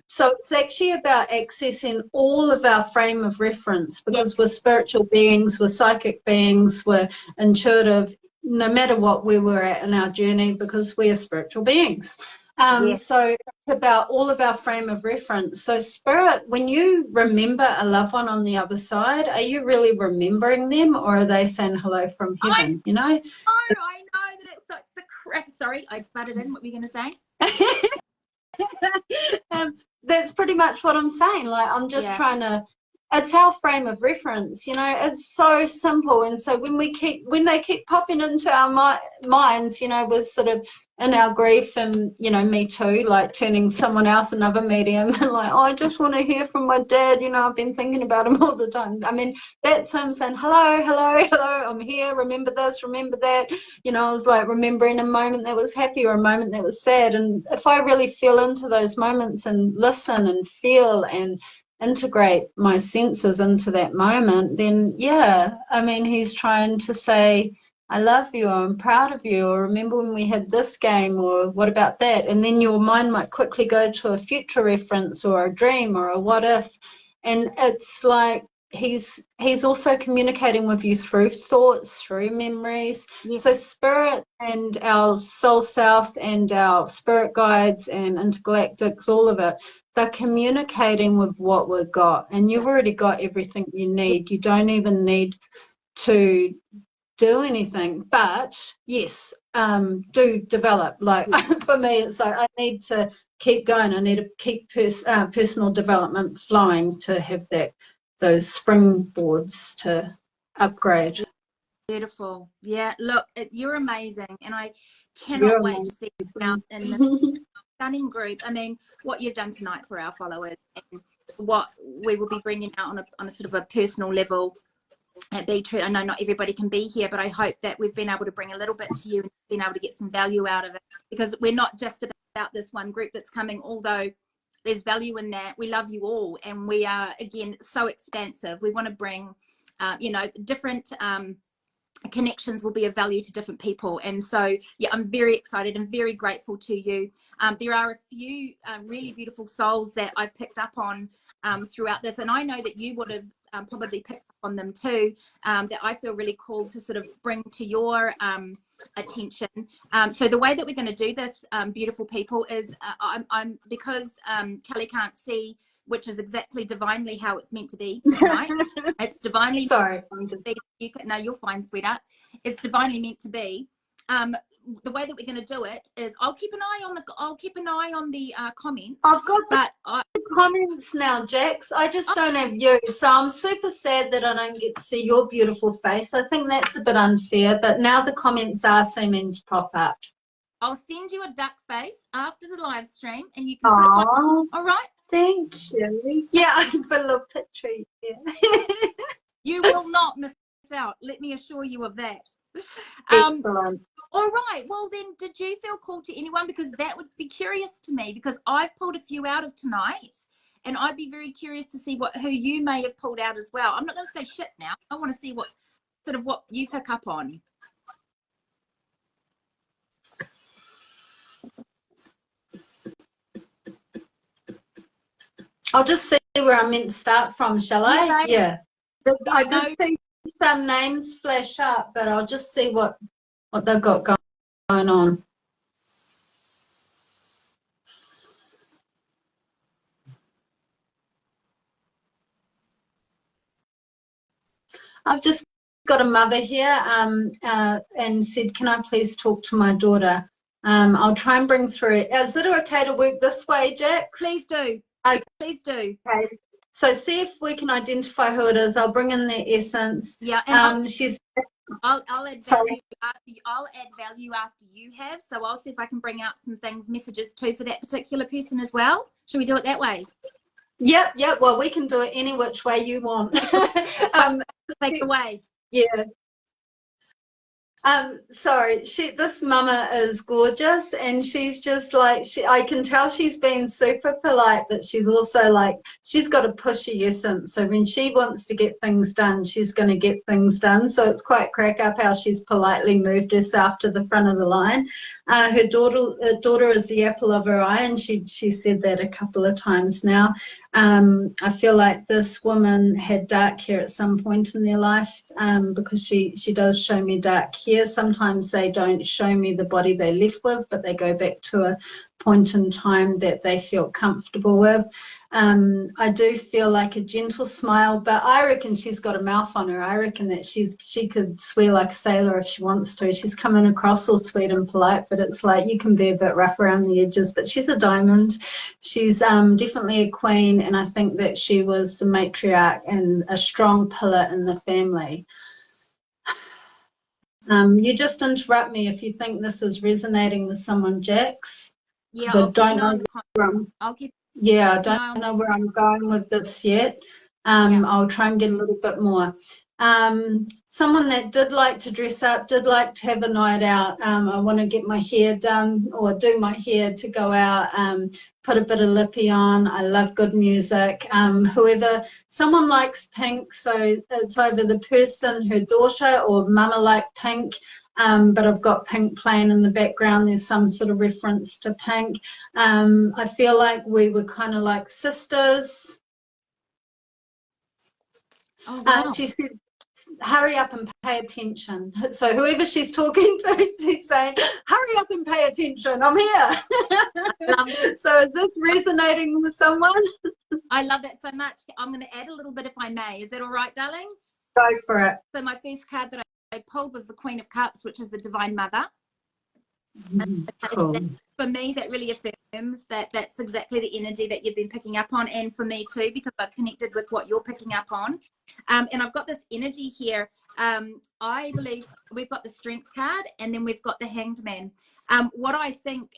so it's actually about accessing all of our frame of reference, because we're spiritual beings, we're psychic beings, we're intuitive, no matter what where we're at in our journey, because we are spiritual beings. So it's about all of our frame of reference. So spirit, when you remember a loved one on the other side, are you really remembering them, or are they saying hello from heaven? You know? I know that it's the crap. Sorry, I butted in. What were you going to say? That's pretty much what I'm saying. Like, I'm just trying to, it's our frame of reference, you know. It's so simple. And so when they keep popping into our minds, you know, we're sort of in our grief, and, you know, me too, like turning someone else, another medium, and like, oh, I just want to hear from my dad, you know, I've been thinking about him all the time. I mean, that's him saying, hello, hello, hello, I'm here, remember this, remember that. You know, I was like remembering a moment that was happy or a moment that was sad. And if I really feel into those moments and listen and feel and integrate my senses into that moment, then yeah, I mean, he's trying to say, I love you, or I'm proud of you, or remember when we had this game, or what about that? And then your mind might quickly go to a future reference or a dream or a what if. And it's like he's also communicating with you through thoughts, through memories. Yes. So spirit and our soul self and our spirit guides and intergalactics, all of it, they're communicating with what we've got. And you've already got everything you need. You don't even need to do anything, but yes, do develop. Like for me, it's like I need to keep going. I need to keep personal development flowing to have those springboards to upgrade. Beautiful. Yeah, look, you're amazing, and I cannot wait to see you out in the stunning group. I mean, what you've done tonight for our followers, and what we will be bringing out on a sort of a personal level at Beetroot. I know not everybody can be here, but I hope that we've been able to bring a little bit to you and been able to get some value out of it, because we're not just about this one group that's coming, although there's value in that. We love you all, and we are, again, so expansive. We want to bring you know, different connections will be of value to different people. And so yeah, I'm very excited and very grateful to you. There are a few really beautiful souls that I've picked up on throughout this, and I know that you would have probably picked up on them too, that I feel really called to sort of bring to your attention. So the way that we're going to do this, beautiful people, is I'm because Kelly can't see, which is exactly divinely how it's meant to be tonight. It's divinely Sorry. No, you're fine, sweetheart. It's divinely meant to be. The way that we're going to do it is I'll keep an eye on the comments. I've got comments now, Jax. I just don't have you, so I'm super sad that I don't get to see your beautiful face. I think that's a bit unfair, but now the comments are seeming to pop up. I'll send you a duck face after the live stream, and you can put it on. All right. Thank you. Yeah, I can put a little picture. Yeah. You will not miss out. Let me assure you of that. Excellent. All right. Well, then, did you feel called to anyone? Because that would be curious to me, because I've pulled a few out of tonight, and I'd be very curious to see who you may have pulled out as well. I'm not going to say shit now. I want to see what you pick up on. I'll just see where I'm meant to start from, shall I? Yeah. I did see some names flash up, but I'll just see what they've got going on. I've just got a mother here and said, can I please talk to my daughter? I'll try and bring through it. Is it okay to work this way, Jax? Please do. Okay. Please do. Okay. So see if we can identify who it is. I'll bring in their essence. Yeah. And I'll add value after you have. So I'll see if I can bring out some messages too for that particular person as well. Should we do it that way? Yep. Well, we can do it any which way you want. Take it away. Yeah. Sorry, this mama is gorgeous, and she's just like, I can tell she's been super polite, but she's also like, she's got a pushy essence. So when she wants to get things done, she's going to get things done. So it's quite crack up how she's politely moved herself to the front of the line. Her daughter is the apple of her eye, and she said that a couple of times now. I feel like this woman had dark hair at some point in their life, because she does show me dark hair. Sometimes they don't show me the body they left with, but they go back to a point in time that they feel comfortable with. I do feel like a gentle smile, but I reckon she's got a mouth on her. I reckon that she could swear like a sailor if she wants to. She's coming across all sweet and polite, but it's like you can be a bit rough around the edges. But she's a diamond. She's definitely a queen, and I think that she was a matriarch and a strong pillar in the family. You just interrupt me if you think this is resonating with someone, Jax. Yeah, I don't know. I don't know where I'm going with this yet. I'll try and get a little bit more. Someone that did like to dress up, did like to have a night out. I want to get my hair done or do my hair to go out, put a bit of lippy on. I love good music. Whoever, someone likes pink, so it's either the person, her daughter, or mama like pink. But I've got pink playing in the background. There's some sort of reference to pink. I feel like we were kind of like sisters. Oh, wow. She said, hurry up and pay attention. So whoever she's talking to, she's saying, hurry up and pay attention. I'm here. Love it. So is this resonating with someone? I love that so much. I'm going to add a little bit if I may. Is that all right, darling? Go for it. So my first card that I pulled was the Queen of Cups, which is the Divine Mother. Cool. For me, that really affirms that that's exactly the energy that you've been picking up on, and for me too, because I've connected with what you're picking up on. And I've got this energy here. I believe we've got the Strength card, and then we've got the Hanged Man. What I think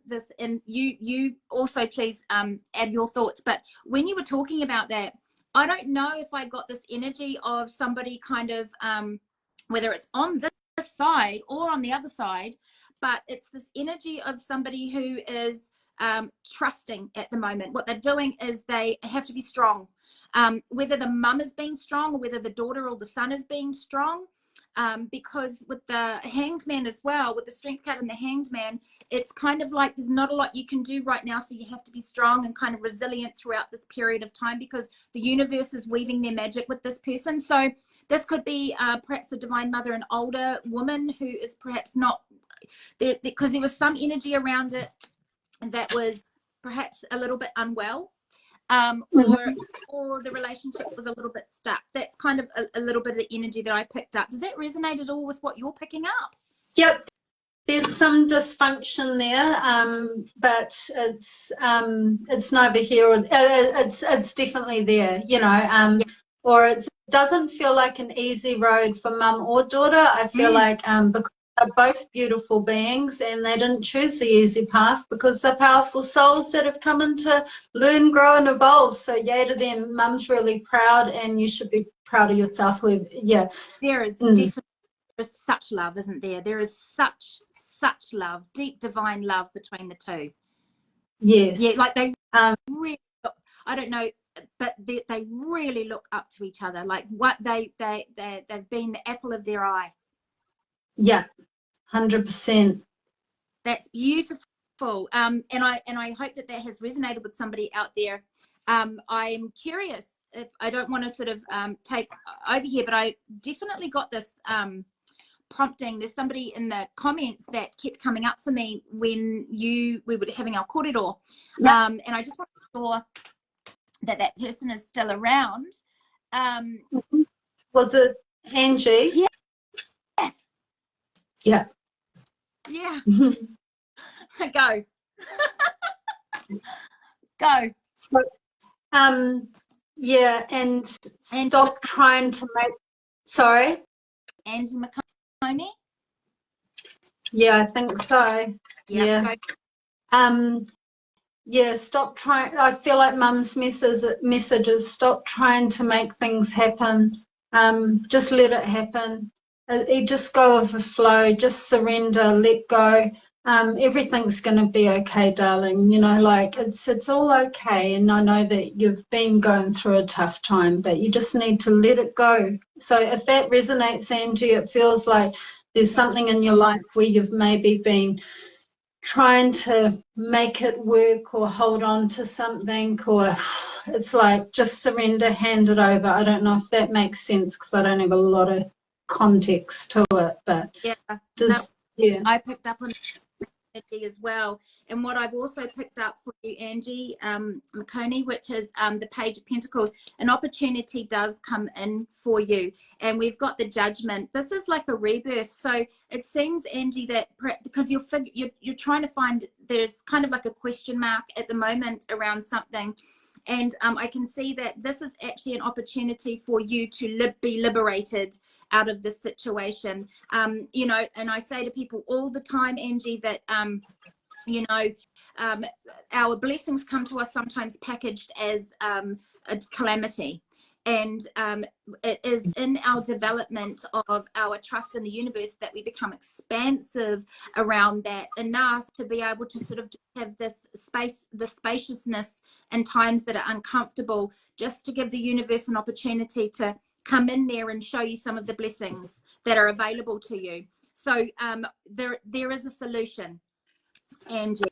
this, and you also please add your thoughts, but when you were talking about that, I don't know if I got this energy of somebody kind of, whether it's on this side or on the other side, but it's this energy of somebody who is trusting at the moment. What they're doing is they have to be strong. Whether the mum is being strong or whether the daughter or the son is being strong, because with the Hanged Man as well, with the Strength card and the Hanged Man, it's kind of like there's not a lot you can do right now, so you have to be strong and kind of resilient throughout this period of time, because the universe is weaving their magic with this person. So this could be perhaps a Divine Mother, an older woman who is perhaps not there, because there was some energy around it that was perhaps a little bit unwell, or the relationship was a little bit stuck. That's kind of a little bit of the energy that I picked up. Does that resonate at all with what you're picking up? Yep. There's some dysfunction there, but it's neither here or it's definitely there, you know. Yeah. Or it doesn't feel like an easy road for mum or daughter. I feel like because they're both beautiful beings and they didn't choose the easy path, because they're powerful souls that have come in to learn, grow and evolve. So yay to them. Mum's really proud, and you should be proud of yourself. Yeah. There is definitely such love, isn't there? There is such love, deep divine love between the two. Yes. Yeah, like they really, I don't know, but they really look up to each other. Like what they've been the apple of their eye. Yeah, 100%. That's beautiful. And I hope that has resonated with somebody out there. I'm curious, if I don't want to sort of take over here, but I definitely got this prompting. There's somebody in the comments that kept coming up for me when we were having our corridor. Yep. And I just want to make sure that person is still around. Was it Angie? Yeah. Yeah. Yeah. Go. Go. So, yeah, and stop trying to make. Sorry. Angie McConey. Yeah, I think so. Yeah. Yeah, stop trying. I feel like Mum's message is stop trying to make things happen. Just let it happen. You just go with the flow. Just surrender. Let go. Everything's going to be okay, darling. You know, like it's all okay. And I know that you've been going through a tough time, but you just need to let it go. So if that resonates, Angie, it feels like there's something in your life where you've maybe been trying to make it work or hold on to something, or it's like just surrender, hand it over. I don't know if that makes sense because I don't have a lot of context to it, but yeah, I picked up on energy as well. And what I've also picked up for you, Angie McConey, which is the Page of Pentacles, an opportunity does come in for you. And we've got the Judgment. This is like a rebirth. So it seems, Angie, that because you're trying to find, there's kind of like a question mark at the moment around something. And I can see that this is actually an opportunity for you to be liberated out of this situation. You know, and I say to people all the time, Angie, that, you know, our blessings come to us sometimes packaged as a calamity. And it is in our development of our trust in the universe that we become expansive around that enough to be able to sort of have this space, the spaciousness in times that are uncomfortable, just to give the universe an opportunity to come in there and show you some of the blessings that are available to you. So there is a solution, Angie.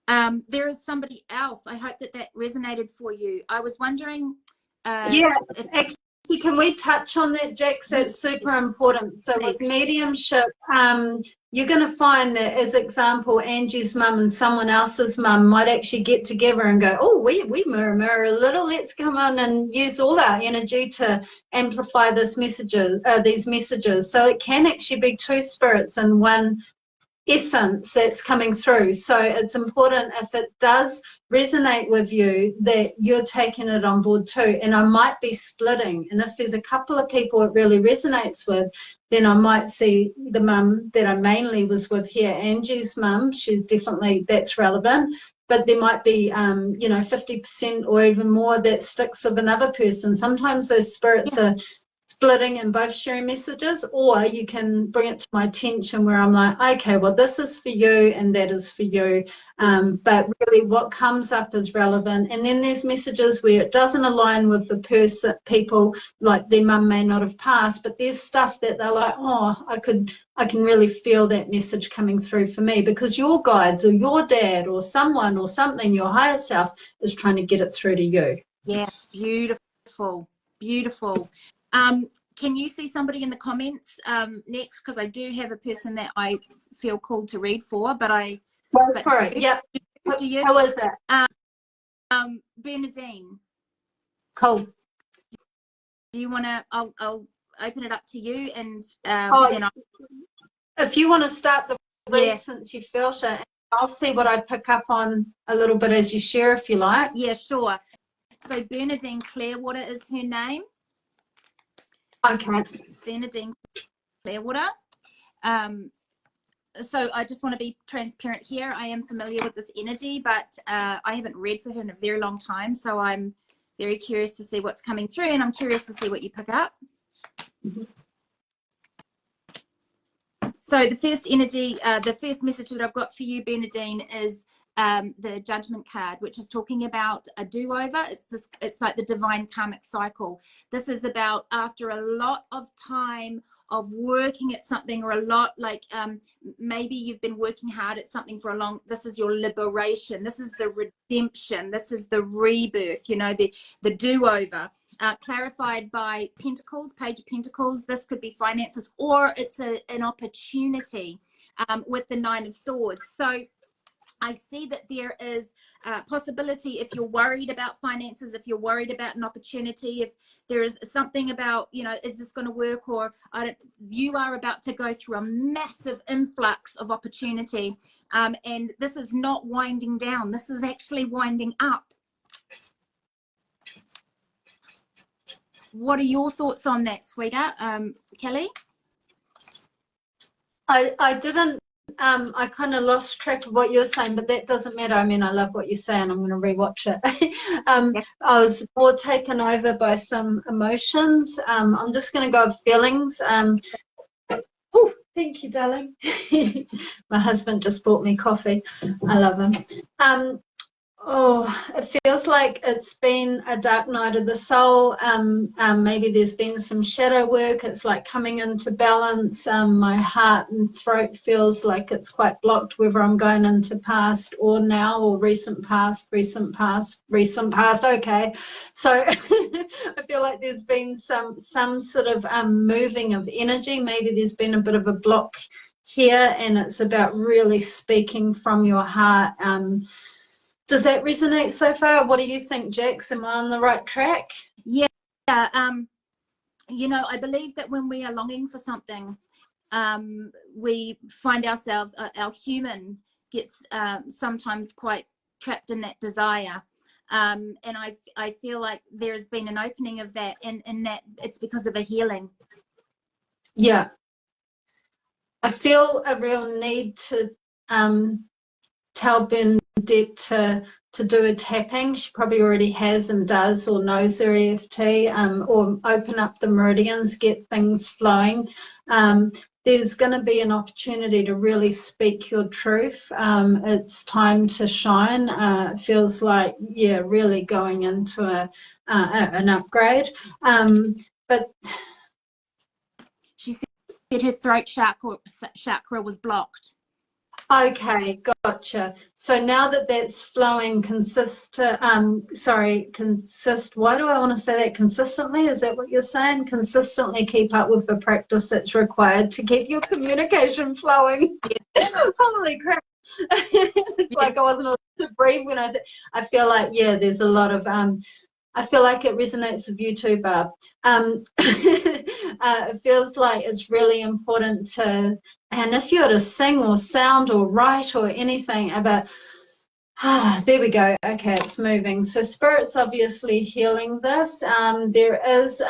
There is somebody else. I hope that resonated for you. I was wondering. Yeah, actually, can we touch on that, Jax? That's super important. So with mediumship, you're going to find that, as example, Angie's mum and someone else's mum might actually get together and go, oh, we mirror a little. Let's come on and use all our energy to amplify these messages. So it can actually be two spirits in one essence that's coming through. So it's important, if it does resonate with you, that you're taking it on board too. And I might be splitting, and if there's a couple of people it really resonates with, then I might see the mum that I mainly was with here, Angie's mum. She definitely, that's relevant. But there might be 50% or even more that sticks with another person. Sometimes those spirits are splitting and both sharing messages, or you can bring it to my attention where I'm like, okay, well, this is for you and that is for you. But really what comes up is relevant. And then there's messages where it doesn't align with the people, like their mum may not have passed, but there's stuff that they're like, oh, I can really feel that message coming through for me, because your guides or your dad or someone or something, your higher self, is trying to get it through to you. Yeah, beautiful, beautiful. Can you see somebody in the comments next? Because I do have a person that I feel called to read for, but I... Go for it, yeah. Do you? How is it? Bernadine. Cool. Do you want to... I'll open it up to you, and then if you want to start the read since you felt it, I'll see what I pick up on a little bit as you share, if you like. Yeah, sure. So Bernadine Clearwater is her name. Okay. Bernadine Clearwater. So I just want to be transparent here. I am familiar with this energy, but I haven't read for her in a very long time. So I'm very curious to see what's coming through, and I'm curious to see what you pick up. So the first energy, the first message that I've got for you, Bernadine, is the Judgment card, which is talking about a do-over. It's like the divine karmic cycle. This is about, after a lot of time of working at something, or a lot, like maybe you've been working hard at something for a long, this is your liberation, this is the redemption, this is the rebirth, you know, the do-over. Clarified by Pentacles, Page of Pentacles. This could be finances, or it's an opportunity with the Nine of Swords. So I see that there is a possibility, if you're worried about finances, if you're worried about an opportunity, if there is something about, you know, is this going to work, or you are about to go through a massive influx of opportunity. And this is not winding down. This is actually winding up. What are your thoughts on that, sweetheart? Kelly? I didn't, I kind of lost track of what you're saying, but that doesn't matter. I mean, I love what you're saying. I'm going to rewatch it. I was more taken over by some emotions. I'm just going to go with feelings. Oh, thank you, darling. My husband just bought me coffee. I love him. Oh, it feels like it's been a dark night of the soul. Maybe there's been some shadow work. It's like coming into balance. My heart and throat feels like it's quite blocked, whether I'm going into past or now, or recent past, recent past, recent past. Okay, so I feel like there's been some sort of moving of energy. Maybe there's been a bit of a block here, and it's about really speaking from your heart. Does that resonate so far? What do you think, Jax? Am I on the right track? Yeah. You know, I believe that when we are longing for something, we find ourselves, our human gets sometimes quite trapped in that desire. And I feel like there's been an opening of that, and that it's because of a healing. Yeah. I feel a real need to tell Ben depth to do a tapping. She probably already has and does or knows her EFT, or open up the meridians, get things flowing. There's going to be an opportunity to really speak your truth. It's time to shine. It feels like, yeah, really going into an upgrade. But she said her throat chakra was blocked. okay, gotcha. So now that that's flowing why do I want to say that? Consistently, is that what you're saying? Consistently keep up with the practice that's required to keep your communication flowing. Yeah. Holy crap. It's like I wasn't able to breathe when I said, I feel like, yeah, there's a lot of, I feel like it resonates with you too, Barb. It feels like it's really important to, and if you're to sing or sound or write or anything about, there we go. Okay, it's moving. So Spirit's obviously healing this. There is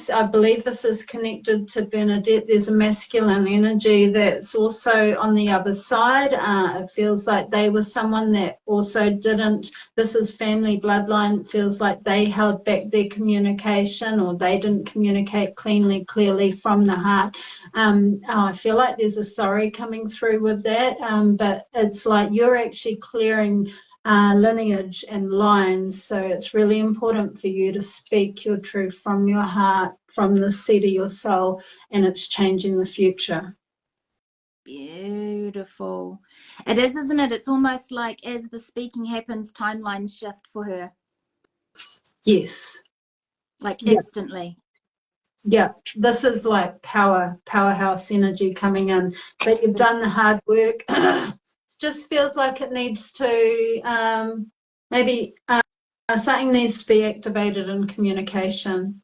I believe this is connected to Bernadette. There's a masculine energy that's also on the other side. It feels like they were someone that also didn't, this is family bloodline, it feels like they held back their communication, or they didn't communicate clearly from the heart. I feel like there's a sorry coming through with that, but it's like you're actually clearing lineage and lines, so it's really important for you to speak your truth from your heart, from the seat of your soul, and it's changing the future. Beautiful. It is, isn't it? It's almost like as the speaking happens, timelines shift for her. Yes. Like instantly. Yeah, this is like powerhouse energy coming in, but you've done the hard work. Just feels like it needs to maybe something needs to be activated in communication.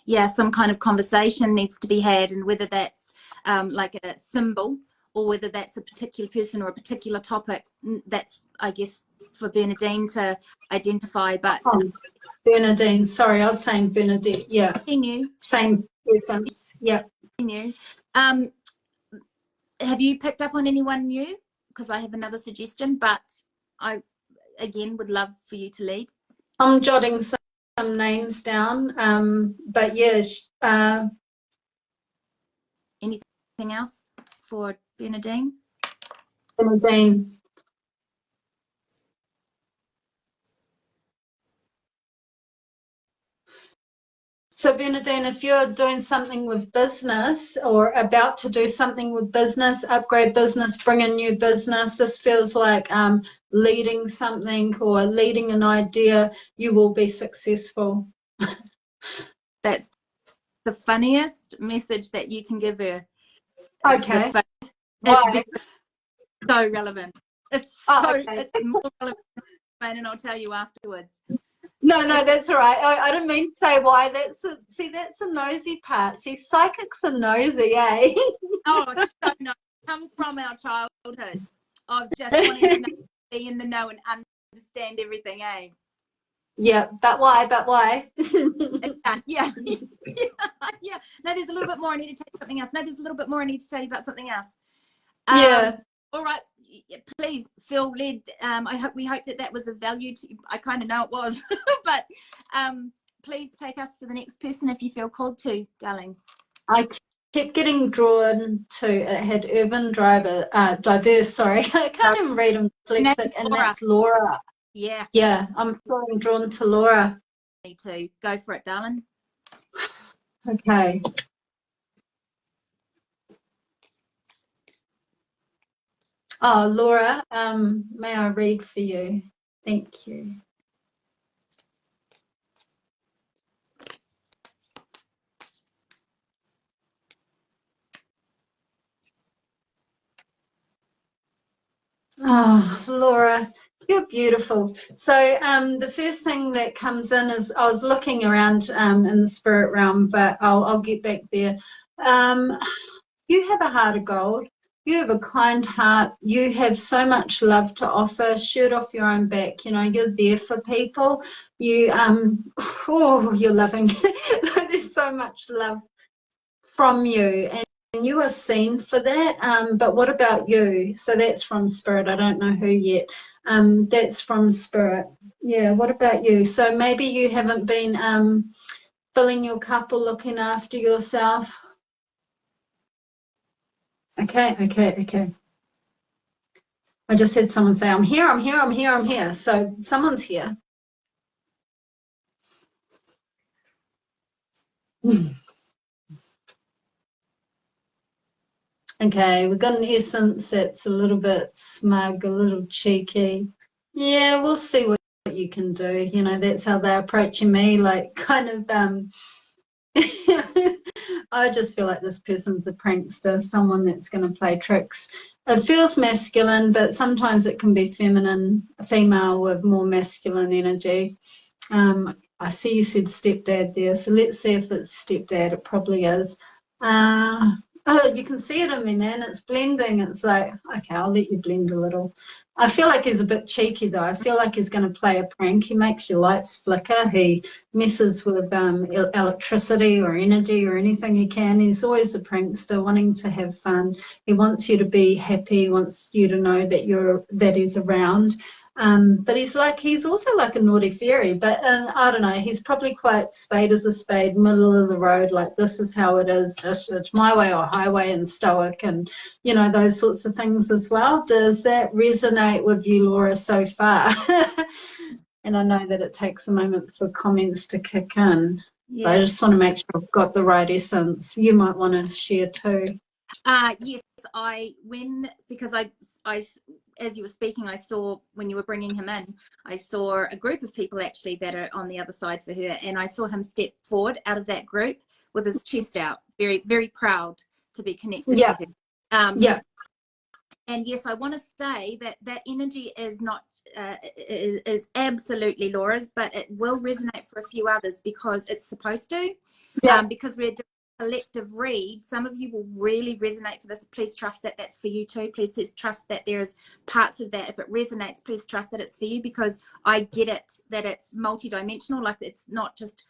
Yeah, some kind of conversation needs to be had, and whether that's like a symbol or whether that's a particular person or a particular topic, that's, I guess, for Bernadine to identify. But Bernadine, sorry, I was saying Bernadette. Yeah, same difference. Yeah. Have you picked up on anyone new? Because I have another suggestion, but I, again, would love for you to lead. I'm jotting some names down, but yes. Anything else for Bernadine? Bernadine. So Bernadine, if you're doing something with business or about to do something with business, upgrade business, bring in new business, this feels like leading something or leading an idea, you will be successful. That's the funniest message that you can give her. Okay. Why? It's so relevant. It's okay. It's more relevant, and I'll tell you afterwards. No, that's all right. I didn't mean to say why. That's the nosy part. See, psychics are nosy, eh? Oh, it's so nice. It comes from our childhood of just wanting to be in the know and understand everything, eh? Yeah, but why? Yeah. No, there's a little bit more. I need to tell you something else. No, there's a little bit more. I need to tell you about something else. Yeah. All right. Please feel led. We hope that was of value to you. I kind of know it was, but please take us to the next person if you feel called to, darling. I kept getting drawn to, it had urban diverse, sorry. I can't even read them, dyslexic, and that's Laura. Yeah. Yeah, I'm feeling drawn to Laura. Me too. Go for it, darling. Okay. Oh, Laura, may I read for you? Thank you. Oh, Laura, you're beautiful. So the first thing that comes in is, I was looking around in the spirit realm, but I'll get back there. You have a heart of gold. You have a kind heart. You have so much love to offer. Shirt off your own back. You know, you're there for people. You you're loving. There's so much love from you, you are seen for that. But what about you? So that's from Spirit. I don't know who yet. That's from Spirit. Yeah, what about you? So maybe you haven't been filling your cup or looking after yourself. Okay. I just had someone say, I'm here. So someone's here. Okay, we've got an essence that's a little bit smug, a little cheeky. Yeah, we'll see what you can do. You know, that's how they're approaching me, like kind of I just feel like this person's a prankster, someone that's going to play tricks. It feels masculine, but sometimes it can be feminine, female with more masculine energy. I see you said stepdad there, so let's see if it's stepdad. It probably is. Oh, you can see it in me, man. It's blending. It's like, okay, I'll let you blend a little. I feel like he's a bit cheeky, though. I feel like he's going to play a prank. He makes your lights flicker. He messes with electricity or energy or anything he can. He's always a prankster, wanting to have fun. He wants you to be happy. He wants you to know that he's around. But he's also like a naughty fairy, but I don't know, he's probably quite spade is a spade, middle of the road, like this is how it is, it's my way or highway, and stoic, and you know, those sorts of things as well. Does that resonate with you, Laura, so far? And I know that it takes a moment for comments to kick in, but I just want to make sure I've got the right essence. You might want to share too. Yes, because I as you were speaking, I saw when you were bringing him in, I saw a group of people actually that are on the other side for her, and I saw him step forward out of that group with his chest out, very, very proud to be connected to her. And yes, I want to say that energy is not is absolutely Laura's, but it will resonate for a few others because it's supposed to. Because we're collective read, some of you will really resonate for this. Please trust that that's for you too. Please trust that there's parts of that, if it resonates, please trust that it's for you, because I get it, that it's multidimensional. Like, it's not just,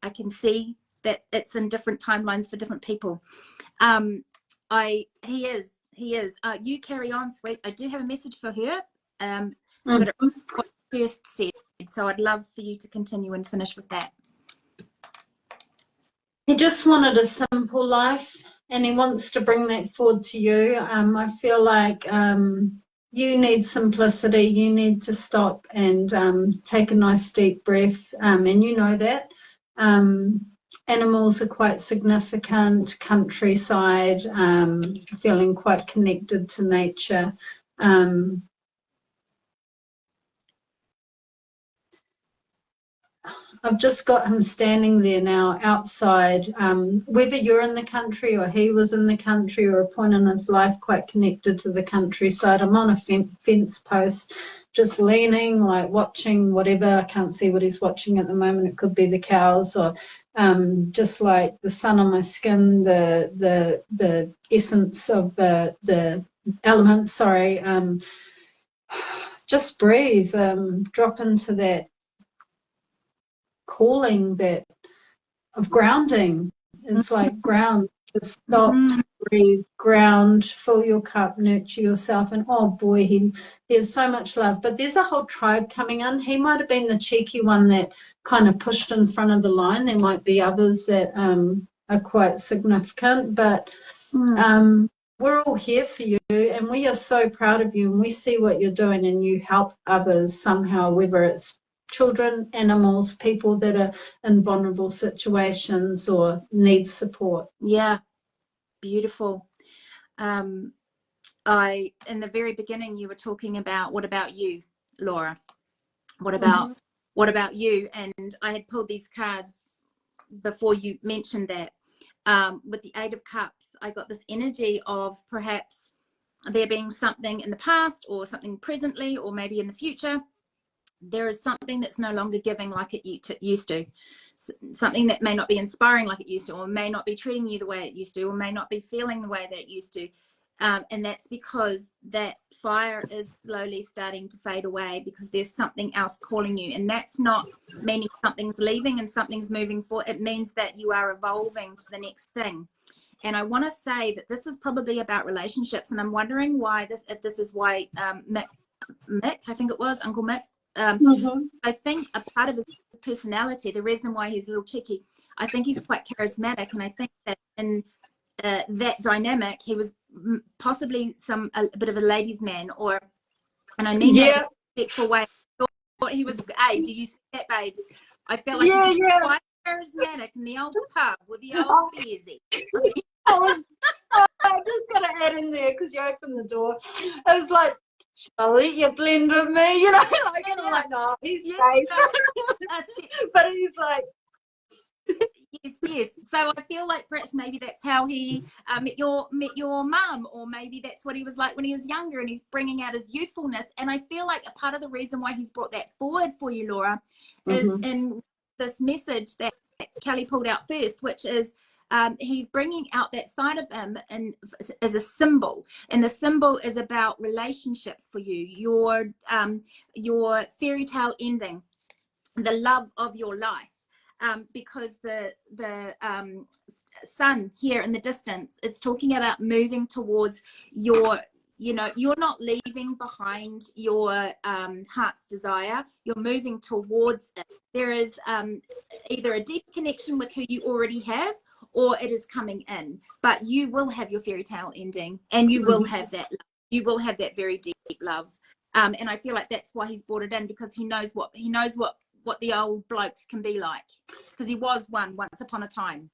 I can see that it's in different timelines for different people. He is you carry on, sweets. I do have a message for her, but it what you first said, so I'd love for you to continue and finish with that. He just wanted a simple life, and he wants to bring that forward to you. I feel like you need simplicity. You need to stop and take a nice deep breath, and you know that. Animals are quite significant, countryside, feeling quite connected to nature. I've just got him standing there now outside, whether you're in the country or he was in the country, or a point in his life quite connected to the countryside. I'm on a fence post, just leaning, like watching whatever. I can't see what he's watching at the moment. It could be the cows, or just like the sun on my skin, the essence of the elements, sorry. Just breathe, drop into that calling, that of grounding. Is like ground, just stop, breathe, ground, fill your cup, nurture yourself. And oh boy, he has so much love. But there's a whole tribe coming in. He might have been the cheeky one that kind of pushed in front of the line. There might be others that are quite significant, but we're all here for you, and we are so proud of you, and we see what you're doing, and you help others somehow, whether it's children, animals, people that are in vulnerable situations or need support. Yeah, beautiful. In the very beginning, you were talking about, what about you, Laura? What about you? And I had pulled these cards before you mentioned that. With the Eight of Cups, I got this energy of perhaps there being something in the past, or something presently, or maybe in the future. There is something that's no longer giving like it used to. Something that may not be inspiring like it used to, or may not be treating you the way it used to, or may not be feeling the way that it used to. And that's because that fire is slowly starting to fade away, because there's something else calling you. And that's not meaning something's leaving and something's moving forward. It means that you are evolving to the next thing. And I want to say that this is probably about relationships, and I'm wondering why if this is why Mick, I think it was Uncle Mick. I think a part of his personality, the reason why he's a little cheeky, I think he's quite charismatic, and I think that in that dynamic, he was possibly a bit of a ladies' man, and I mean that in a respectful way. What he was, hey, do you see that, babes? I felt like he was quite charismatic in the old pub with the old beersy. I just got to add in there because you opened the door. I was like, shall I let you blend with me? You know, like, and I'm like, no, he's safe. But he's like, yes. So I feel like perhaps maybe that's how he met your mum, or maybe that's what he was like when he was younger, and he's bringing out his youthfulness. And I feel like a part of the reason why he's brought that forward for you, Laura, is in this message that Kelly pulled out first, which is he's bringing out that side of him and as a symbol, and the symbol is about relationships for you, your fairy tale ending, the love of your life. Because the sun here in the distance, it's talking about moving towards your, you're not leaving behind your heart's desire, you're moving towards it. There is either a deep connection with who you already have, or it is coming in, but you will have your fairy tale ending, and you will have that love. You will have that very deep love. And I feel like that's why he's brought it in, because he knows what the old blokes can be like, because he was one once upon a time.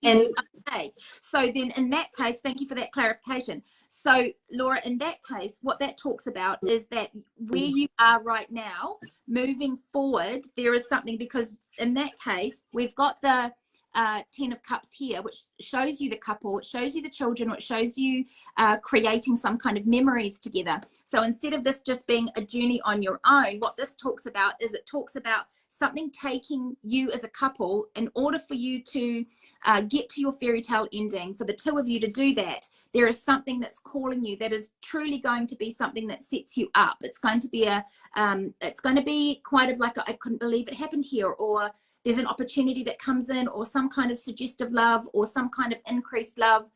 And okay, so then in that case, thank you for that clarification. So Laura, in that case, what that talks about is that where you are right now, moving forward, there is something, because in that case we've got the 10 of Cups here, which shows you the couple, it shows you the children, which shows you creating some kind of memories together. So instead of this just being a journey on your own, what this talks about is it talks about something taking you as a couple in order for you to get to your fairy tale ending. For the two of you to do that, there is something that's calling you that is truly going to be something that sets you up. It's going to be it's going to be quite of like I couldn't believe it happened here, or there's an opportunity that comes in, or some kind of suggestive love, or some kind of increased love.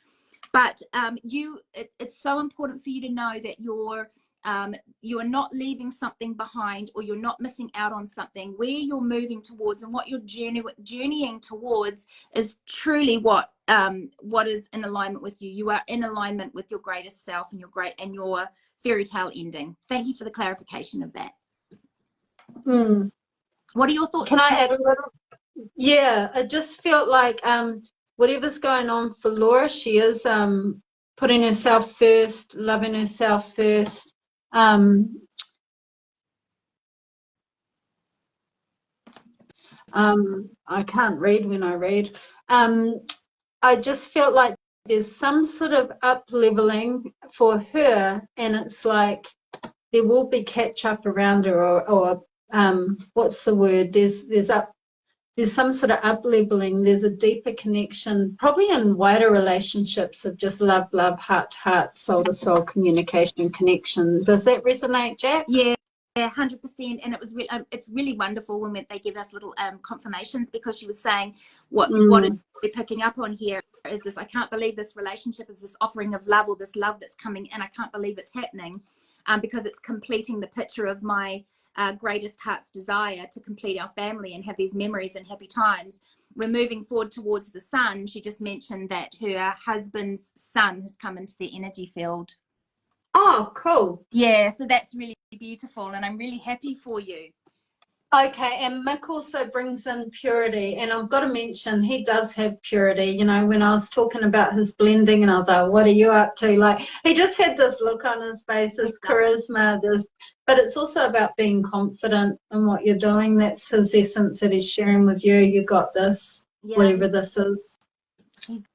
But it's so important for you to know that you are not leaving something behind, or you're not missing out on something. Where you're moving towards and what you're journeying towards is truly what is in alignment with you. You are in alignment with your greatest self and your fairy tale ending. Thank you for the clarification of that. What are your thoughts? Can I add a little? Yeah, I just felt like whatever's going on for Laura, she is putting herself first, loving herself first. I can't read when I read. I just felt like there's some sort of up-leveling for her, and it's like there will be catch-up around her, or what's the word? There's some sort of up-leveling. There's a deeper connection, probably in wider relationships of just love, heart to heart, soul to soul communication, connection. Does that resonate, Jack? Yeah, 100%. And it was it's really wonderful when they give us little confirmations, because she was saying what we're picking up on here is this: I can't believe this relationship is this offering of love, or this love that's coming in. I can't believe it's happening, because it's completing the picture of my greatest heart's desire to complete our family and have these memories and happy times. We're moving forward towards the sun. She just mentioned that her husband's son has come into the energy field. Oh, cool. Yeah, so that's really beautiful, and I'm really happy for you. Okay, and Mick also brings in purity, and I've got to mention he does have purity. You know, when I was talking about his blending, and I was like, what are you up to? Like, he just had this look on his face, this charisma, but it's also about being confident in what you're doing. That's his essence that he's sharing with you. You got this, whatever this is. He's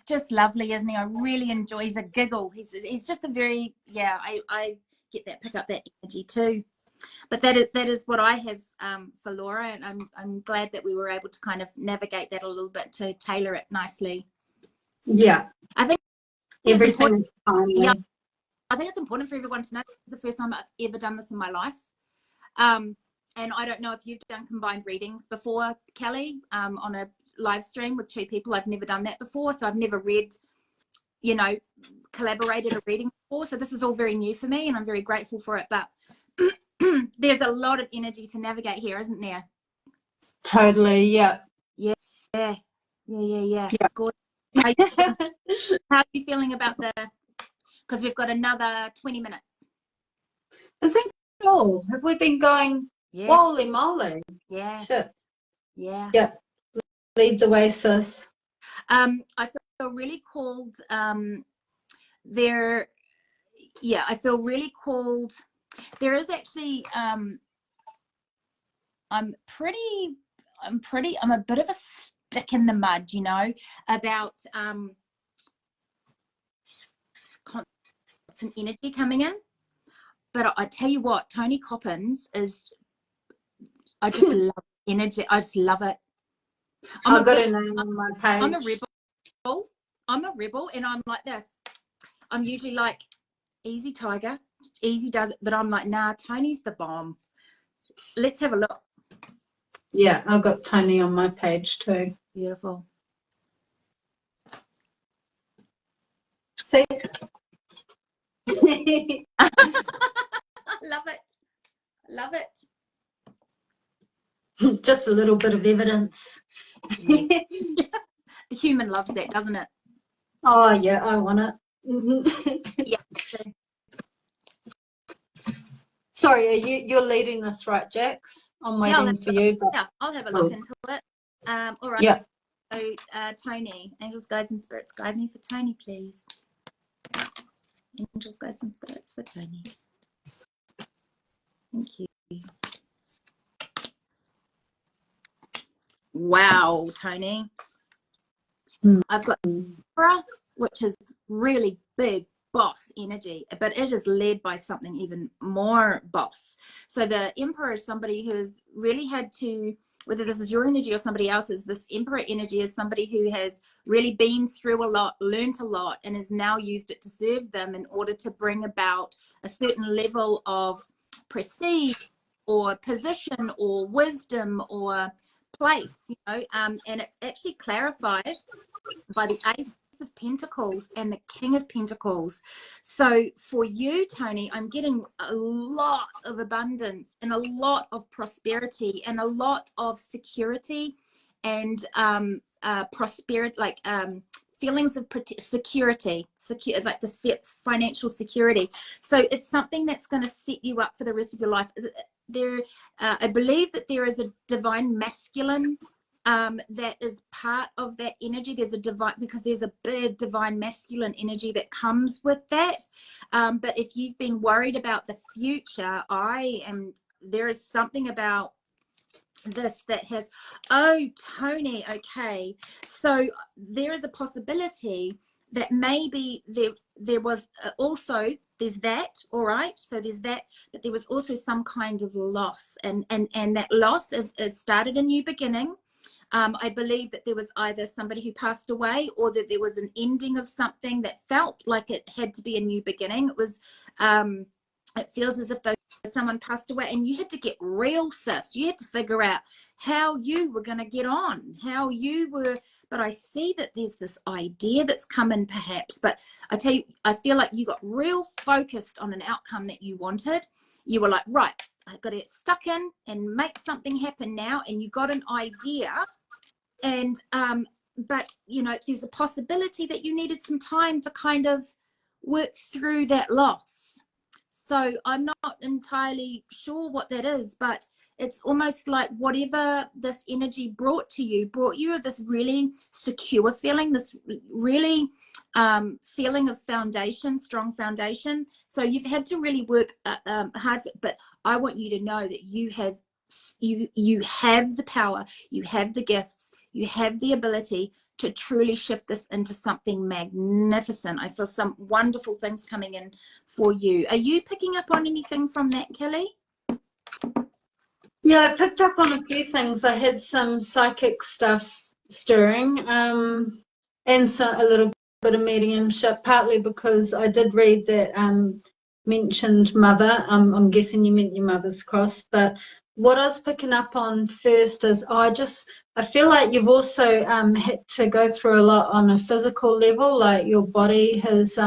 just lovely, isn't he? I really enjoy. He's a giggle. He's just a very, I get that, pick up that energy too. But that is what I have for Laura, and I'm glad that we were able to kind of navigate that a little bit to tailor it nicely. Yeah, I think everything is fine. Yeah, I think it's important for everyone to know. It's the first time I've ever done this in my life. and I don't know if you've done combined readings before, Kelly, on a live stream with 2 people. I've never done that before, so I've never read, you know, collaborated a reading before. So this is all very new for me, and I'm very grateful for it. But there's a lot of energy to navigate here, isn't there? Totally, yeah. Yeah. Yeah. Good. How are you feeling about because we've got another 20 minutes. Is it all? Have we been going? Yeah. Holy moly. Yeah. Shit. Yeah. Yeah. Lead the way, sis. I feel really called there. Yeah, I feel really called. There is actually I'm a bit of a stick in the mud, you know, about constant energy coming in. But I tell you what, Tony Coppins is, I just love energy. I just love it. I've got a name on my page. I'm a rebel, and I'm like this. I'm usually like, easy tiger, easy does it, but I'm like, nah, Tony's the bomb. Let's have a look. Yeah, I've got Tony on my page too. Beautiful. See? Love it. Love it. Just a little bit of evidence. Yes. The human loves that, doesn't it? Oh yeah, I want it. Yeah. Sorry, you're leading this, right, Jax? I'm waiting for you. But... Yeah, I'll have a look into it. All right. Yeah. So, Tony, angels, guides, and spirits, guide me for Tony, please. Angels, guides, and spirits for Tony. Thank you. Wow, Tony. I've got Emperor, which is really big boss energy, but it is led by something even more boss. So the Emperor is somebody who has really had to, whether this is your energy or somebody else's, this Emperor energy is somebody who has really been through a lot, learned a lot, and has now used it to serve them in order to bring about a certain level of prestige or position or wisdom or place, you know, and it's actually clarified by the Ace of Pentacles and the King of Pentacles. So for you, Tony, I'm getting a lot of abundance and a lot of prosperity and a lot of security and prosperity, like feelings of security. It's like this fits financial security. So it's something that's going to set you up for the rest of your life. I believe that there is a divine masculine that is part of that energy. There's a divine, because there's a big divine masculine energy that comes with that. But if you've been worried about the future, there is something about this that has, oh, Tony, okay. So there is a possibility that maybe there was also, there's that, all right, so there's that, but there was also some kind of loss, and that loss is started a new beginning. I believe that there was either somebody who passed away, or that there was an ending of something that felt like it had to be a new beginning. It was it feels as if someone passed away, and you had to get real, sis. You had to figure out how you were going to get on, how you were. But I see that there's this idea that's come in, perhaps. But I tell you, I feel like you got real focused on an outcome that you wanted. You were like, right, I've got to get stuck in and make something happen now. And you got an idea. And but you know, there's a possibility that you needed some time to kind of work through that loss. So I'm not entirely sure what that is, but it's almost like whatever this energy brought you this really secure feeling, this really feeling of foundation, strong foundation. So you've had to really work hard, but I want you to know that you have the power, you have the gifts, you have the ability to truly shift this into something magnificent. I feel some wonderful things coming in for you. Are you picking up on anything from that, Kelly? Yeah, I picked up on a few things. I had some psychic stuff stirring, and a little bit of mediumship, partly because I did read that mentioned mother. I'm guessing you meant your mother's cross, but what I was picking up on first is I feel like you've also had to go through a lot on a physical level, like your body has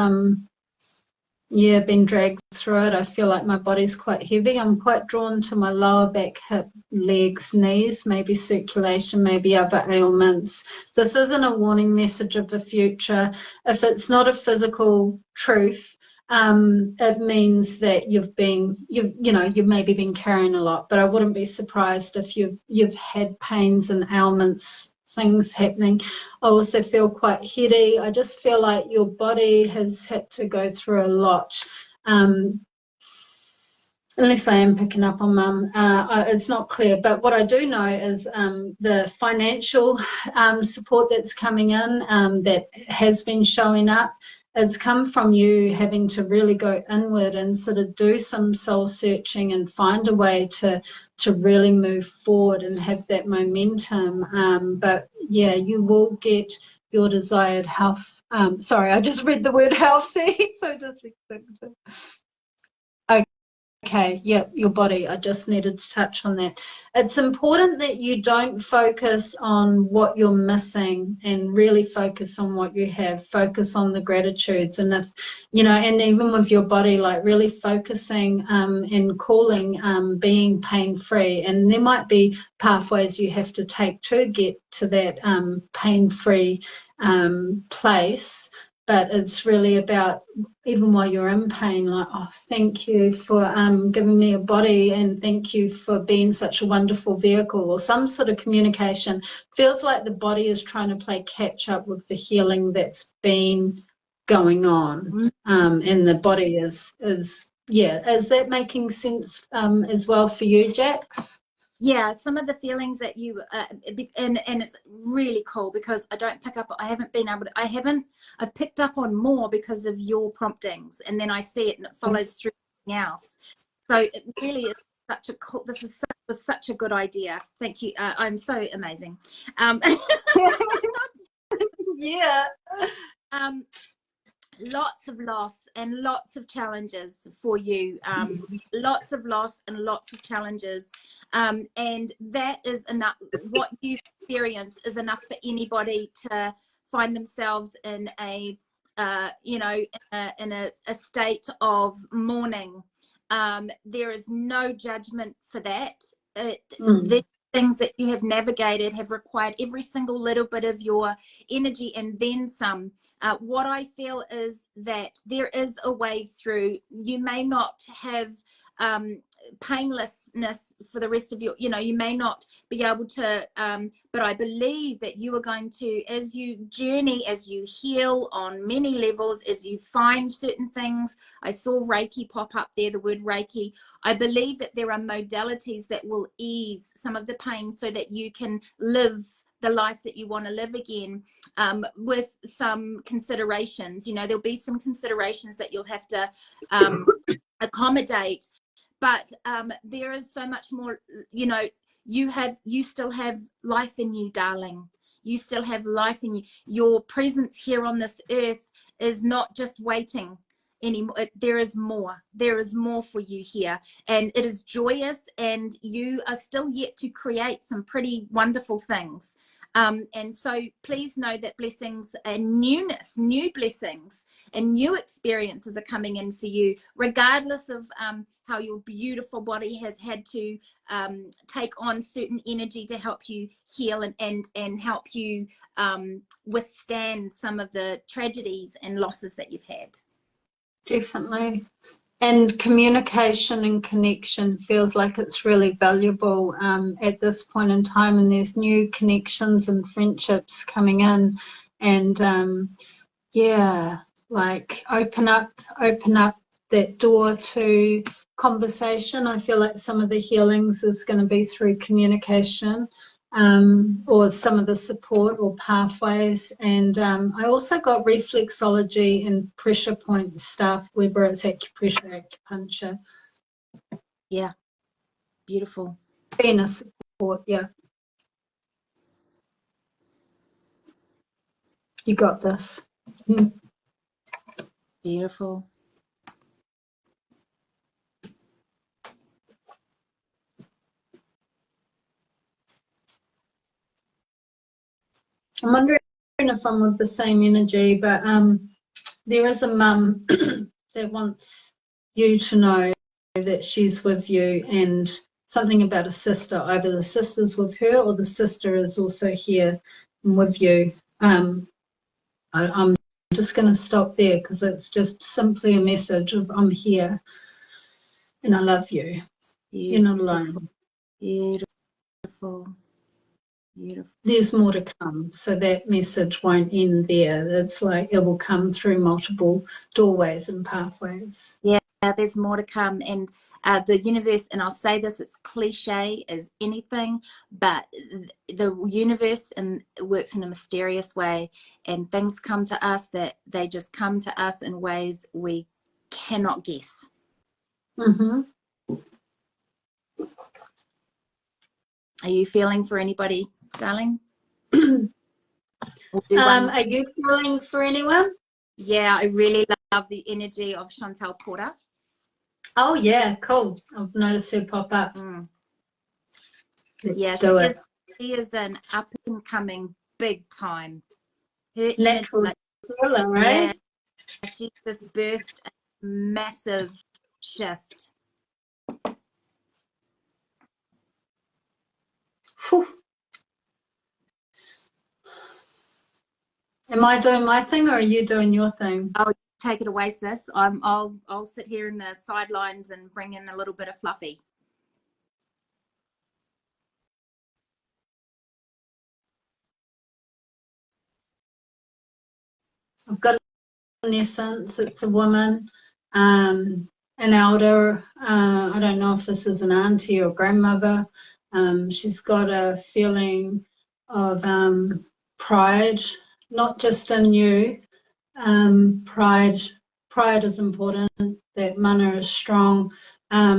yeah, been dragged through it. I feel like my body's quite heavy. I'm quite drawn to my lower back, hip, legs, knees, maybe circulation, maybe other ailments. This isn't a warning message of the future. If it's not a physical truth, it means that you've maybe been carrying a lot, but I wouldn't be surprised if you've had pains and ailments, things happening. I also feel quite heady. I just feel like your body has had to go through a lot. Unless I am picking up on Mum, it's not clear. But what I do know is the financial support that's coming in, that has been showing up. It's come from you having to really go inward and sort of do some soul searching and find a way to really move forward and have that momentum. But yeah, you will get your desired health. Sorry, I just read the word healthy, so just okay, yeah, your body. I just needed to touch on that. It's important that you don't focus on what you're missing and really focus on what you have. Focus on the gratitudes. And if, and even with your body, like really focusing and calling being pain-free. And there might be pathways you have to take to get to that pain-free place. But it's really about, even while you're in pain, like, oh, thank you for giving me a body, and thank you for being such a wonderful vehicle, or some sort of communication. Feels like the body is trying to play catch up with the healing that's been going on. And the body is that making sense as well for you, Jax? Yeah, some of the feelings that you and it's really cool because I don't pick up. I haven't been able to. I've picked up on more because of your promptings, and then I see it and it follows through everything else. So it really is such a cool. Was such a good idea. Thank you. I'm so amazing. Yeah. Lots of loss and lots of challenges for you. Lots of loss and lots of challenges. And that is enough. What you experience is enough for anybody to find themselves in a state of mourning. There is no judgment for that. The things that you have navigated have required every single little bit of your energy and then some. What I feel is that there is a way through. You may not have painlessness for the rest of your, you may not be able to, but I believe that you are going to, as you journey, as you heal on many levels, as you find certain things. I saw Reiki pop up there, the word Reiki. I believe that there are modalities that will ease some of the pain so that you can live the life that you want to live again, with some considerations. There'll be some considerations that you'll have to accommodate, but there is so much more. You still have life in you, darling. You still have life in you. Your presence here on this earth is not just waiting anymore. There is more for you here, and it is joyous, and you are still yet to create some pretty wonderful things. And so please know that blessings and newness, new blessings and new experiences are coming in for you, regardless of how your beautiful body has had to take on certain energy to help you heal and help you withstand some of the tragedies and losses that you've had. Definitely. And communication and connection feels like it's really valuable at this point in time, and there's new connections and friendships coming in, and like open up that door to conversation. I feel like some of the healings is going to be through communication, or some of the support or pathways. And I also got reflexology and pressure point stuff, whether it's acupressure, acupuncture. Yeah, beautiful. Being a support, yeah. You got this. Beautiful. I'm wondering if I'm with the same energy, but there is a mum that wants you to know that she's with you, and something about a sister. Either the sister's with her or the sister is also here and with you. I'm just going to stop there because it's just simply a message of I'm here and I love you. You're not alone. Beautiful. Beautiful. There's more to come, so that message won't end there. It's like it will come through multiple doorways and pathways. Yeah, there's more to come. And the universe, and I'll say this, it's cliche as anything, but the universe works in a mysterious way, and things come to us that they just come to us in ways we cannot guess. Mm-hmm. Are you feeling for anybody, darling? Are you feeling for anyone? Yeah, I really love the energy of Chantel Porter. Oh yeah, cool. I've noticed her pop up. Yeah, she is an up and coming big time. Her natural healer, right? Yeah, she just birthed a massive shift. Whew. Am I doing my thing or are you doing your thing? I'll take it away, sis. I'll sit here in the sidelines and bring in a little bit of fluffy. I've got an essence. It's a woman, an elder. I don't know if this is an auntie or grandmother. She's got a feeling of pride, not just in you. Pride is important. That mana is strong.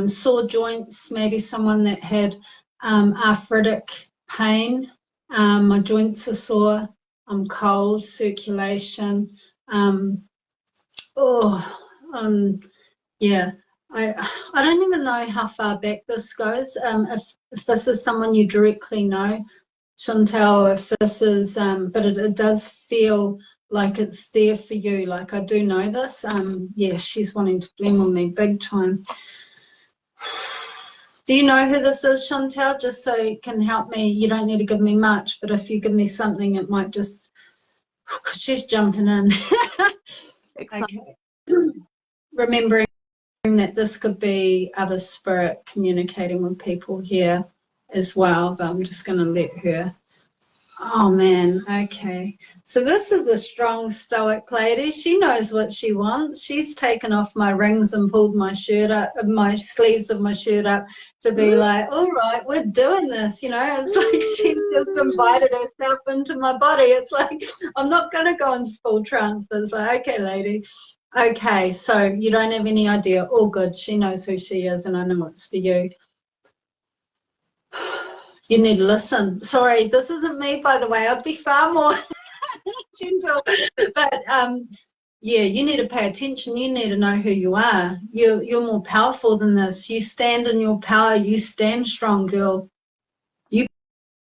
Sore joints, maybe someone that had arthritic pain. My joints are sore. I'm cold. Circulation. Yeah. I don't even know how far back this goes. If this is someone you directly know, Chantel, if this is, but it does feel like it's there for you. Like I do know this. Yeah, she's wanting to blend on me big time. Do you know who this is, Chantel? Just so it can help me. You don't need to give me much, but if you give me something, it might just. She's jumping in. Okay. Remembering that this could be other spirit communicating with people here as well, but I'm just going to let her. Oh man, okay. So this is a strong stoic lady. She knows what she wants. She's taken off my rings and pulled my shirt up, my sleeves of my shirt up to be like, all right, we're doing this. You know, it's like she's just invited herself into my body. It's like, I'm not going to go into full trance, but it's like, okay, lady. Okay, so you don't have any idea. All good. She knows who she is and I know it's for you. You need to listen. Sorry, this isn't me, by the way. I'd be far more gentle. But yeah, you need to pay attention. You need to know who you are. You're more powerful than this. You stand in your power. You stand strong, girl. You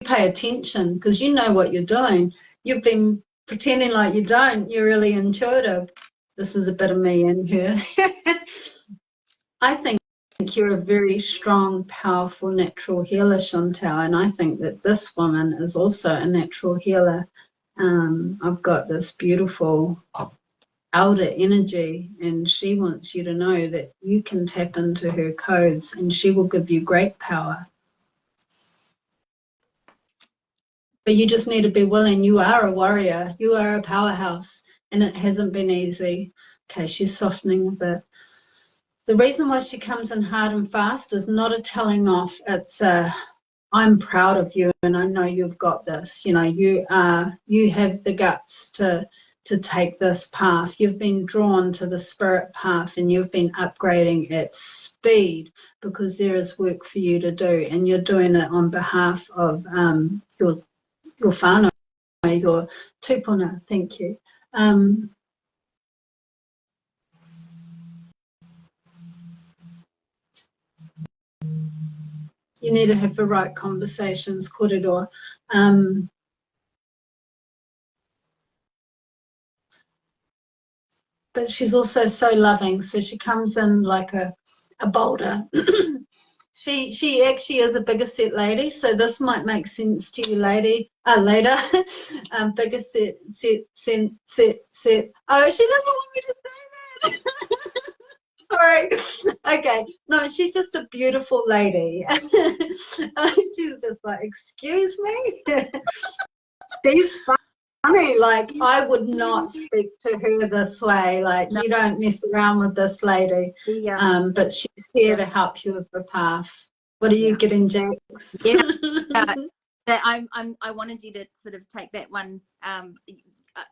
pay attention because you know what you're doing. You've been pretending like you don't. You're really intuitive. This is a bit of me in here. I think you're a very strong, powerful natural healer, Chantal, and I think that this woman is also a natural healer. I've got this beautiful elder energy, and she wants you to know that you can tap into her codes and she will give you great power. But you just need to be willing. You are a warrior. You are a powerhouse, and it hasn't been easy. Okay, she's softening a bit. The reason why she comes in hard and fast is not a telling off. It's a, I'm proud of you and I know you've got this. You know, you have the guts to take this path. You've been drawn to the spirit path and you've been upgrading at speed because there is work for you to do, and you're doing it on behalf of your whānau, your tupuna. Thank you. You need to have the right conversations, kōrero. but she's also so loving. So she comes in like a boulder. She actually is a bigger set lady, so this might make sense to you, lady. Later. Bigger set. Oh, she doesn't want me to say that. Sorry. Okay. No, she's just a beautiful lady. She's just like, excuse me. She's funny. Like, I would not speak to her this way. Like, No. you don't mess around with this lady. Yeah. But she's here to help you with the path. What are you getting, Jax? Yeah. That I wanted you to sort of take that one,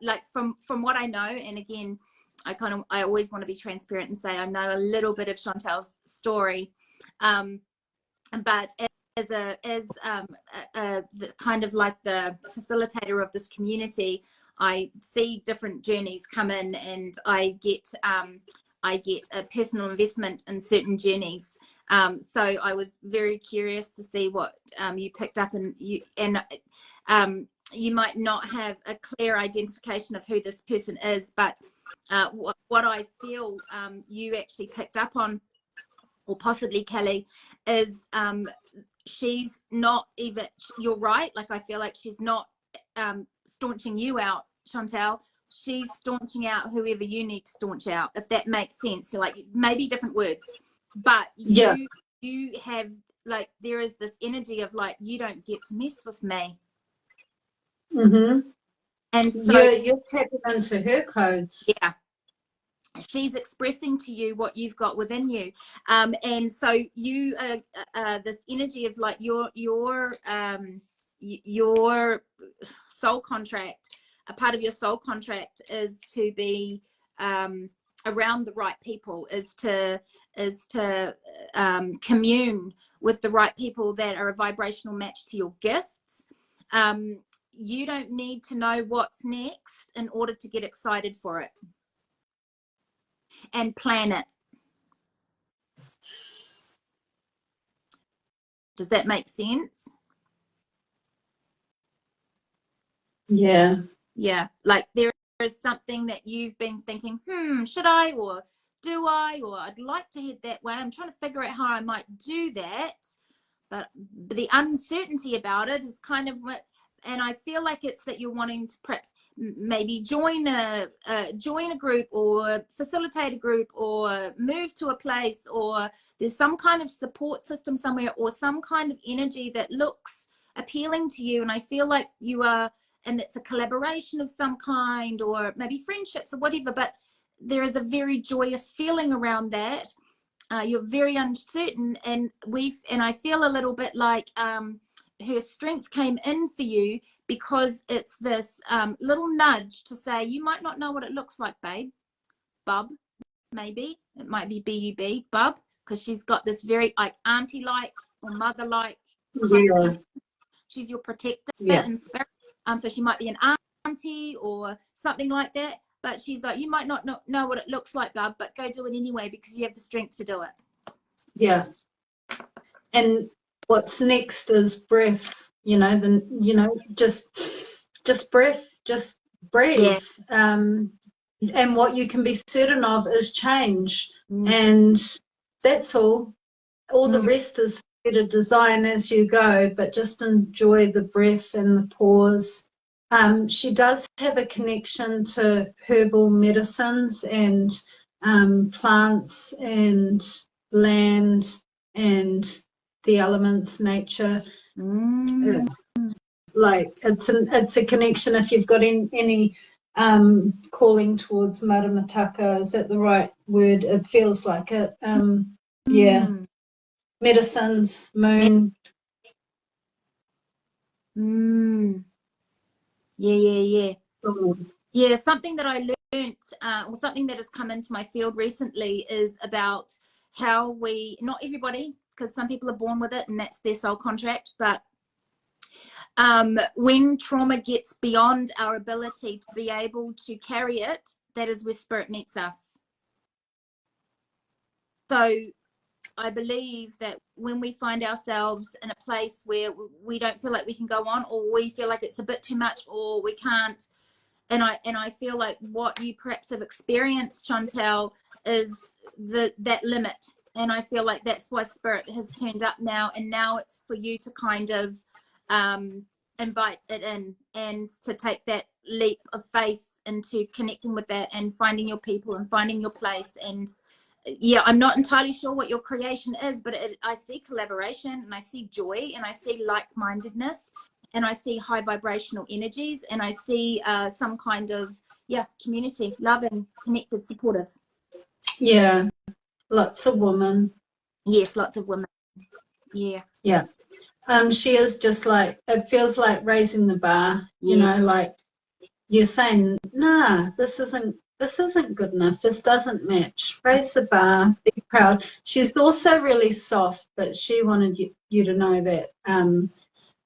like from what I know, and again, I always want to be transparent and say I know a little bit of Chantel's story, but as the kind of like the facilitator of this community, I see different journeys come in, and I get a personal investment in certain journeys. So I was very curious to see what you picked up, and you might not have a clear identification of who this person is, but what I feel you actually picked up on, or possibly Kelly, is she's not even, you're right, like I feel like she's not staunching you out, Chantel. She's staunching out whoever you need to staunch out, if that makes sense. So like, maybe different words, but you have, like, there is this energy of like, you don't get to mess with me. And so you're tapping into her codes. Yeah, she's expressing to you what you've got within you, and so you this energy of like your soul contract, a part of your soul contract is to be around the right people, is to commune with the right people that are a vibrational match to your gifts. You don't need to know what's next in order to get excited for it and plan it. Does that make sense? Yeah. Like there is something that you've been thinking, should I, or do I, or I'd like to head that way. I'm trying to figure out how I might do that, but the uncertainty about it is kind of what, and I feel like it's that you're wanting to perhaps maybe join a group, or facilitate a group, or move to a place, or there's some kind of support system somewhere, or some kind of energy that looks appealing to you. And I feel like you are, and it's a collaboration of some kind, or maybe friendships or whatever, but there is a very joyous feeling around that. You're very uncertain, and I feel a little bit like her strength came in for you, because it's this little nudge to say, you might not know what it looks like, babe, bub, maybe it might be bub, bub, because she's got this very like auntie like or mother like she's your protector in spirit, so she might be an auntie or something like that, but she's like, you might not know what it looks like, bub, but go do it anyway, because you have the strength to do it. And what's next is breath, just breath, just breathe. And what you can be certain of is change. And that's all the rest is for you to design as you go, but just enjoy the breath and the pause. She does have a connection to herbal medicines and plants and land and the elements, nature. Like it's a connection. If you've got any calling towards maramataka, is that the right word? It feels like it. Medicines, moon. Yeah, something that I learned, or something that has come into my field recently, is about how not everybody, because some people are born with it and that's their soul contract, but when trauma gets beyond our ability to be able to carry it, that is where spirit meets us. So I believe that when we find ourselves in a place where we don't feel like we can go on, or we feel like it's a bit too much, or we can't, I feel like what you perhaps have experienced, Chantel, is that limit. And I feel like that's why Spirit has turned up now, and now it's for you to kind of invite it in and to take that leap of faith into connecting with that and finding your people and finding your place. And yeah, I'm not entirely sure what your creation is, but I see collaboration, and I see joy, and I see like-mindedness, and I see high vibrational energies, and I see some kind of community, loving, connected, supportive. Yeah, lots of women. Yes, lots of women. Yeah. Yeah. She is just like, it feels like raising the bar, you know, like you're saying, nah, this isn't good enough. This doesn't match. Raise the bar, be proud. She's also really soft, but she wanted you to know that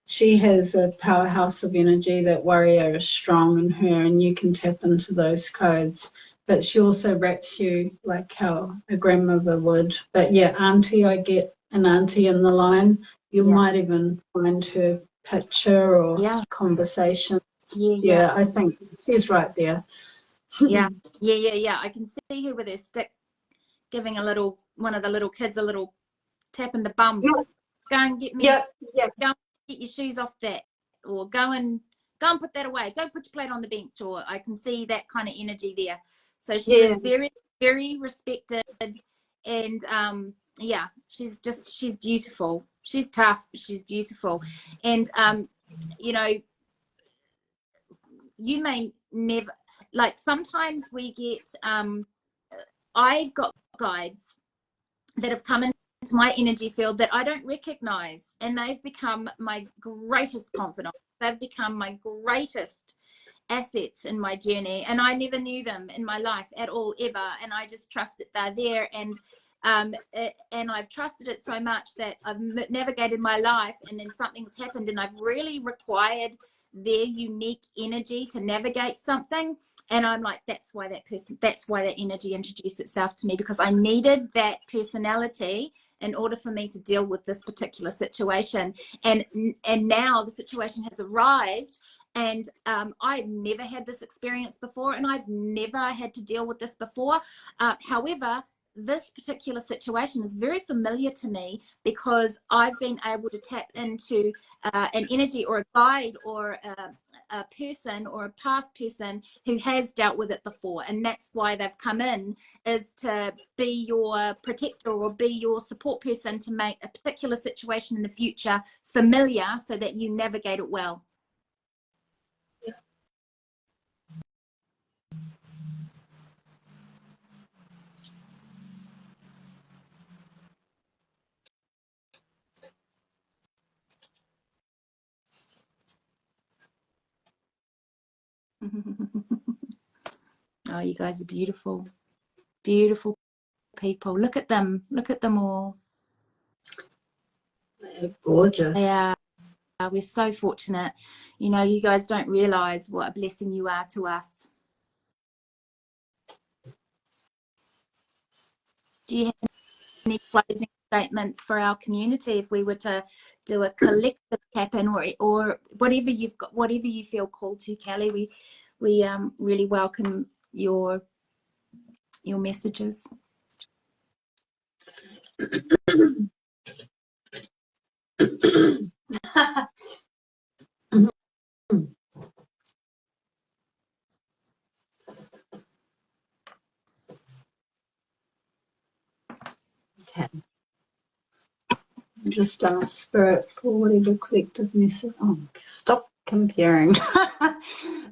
she has a powerhouse of energy. That warrior is strong in her, and you can tap into those codes. But she also wraps you like how a grandmother would. But yeah, auntie, I get an auntie in the line. You might even find her picture or conversation. Yeah, I think she's right there. Yeah. I can see her with her stick giving one of the little kids a little tap in the bum. Go and get me. Go and get your shoes off that, or go and put that away. Go put your plate on the bench. Or I can see that kind of energy there. So she was very, very respected, and she's beautiful. She's tough, but she's beautiful. And you know, you may never, like, sometimes we get I've got guides that have come into my energy field that I don't recognize, and they've become my greatest confidant. They've become my greatest assets in my journey, and I never knew them in my life at all, ever, and I just trust that they're there. And I've trusted it so much that I've navigated my life, and then something's happened, and I've really required their unique energy to navigate something. And I'm like, that's why that energy introduced itself to me, because I needed that personality in order for me to deal with this particular situation. And now the situation has arrived, and I've never had this experience before, and I've never had to deal with this before. However, this particular situation is very familiar to me, because I've been able to tap into an energy or a guide or a person or a past person who has dealt with it before. And that's why they've come in, is to be your protector or be your support person to make a particular situation in the future familiar, so that you navigate it well. Oh, you guys are beautiful, beautiful people. Look at them all. They're gorgeous. Yeah, we're so fortunate. You know, you guys don't realize what a blessing you are to us. Do you have any closing statements for our community, if we were to do a collective tap in, or whatever you've got, whatever you feel called to, Kelly? We really welcome your messages. Okay. Just Spirit, for whatever collective message. Oh, stop comparing.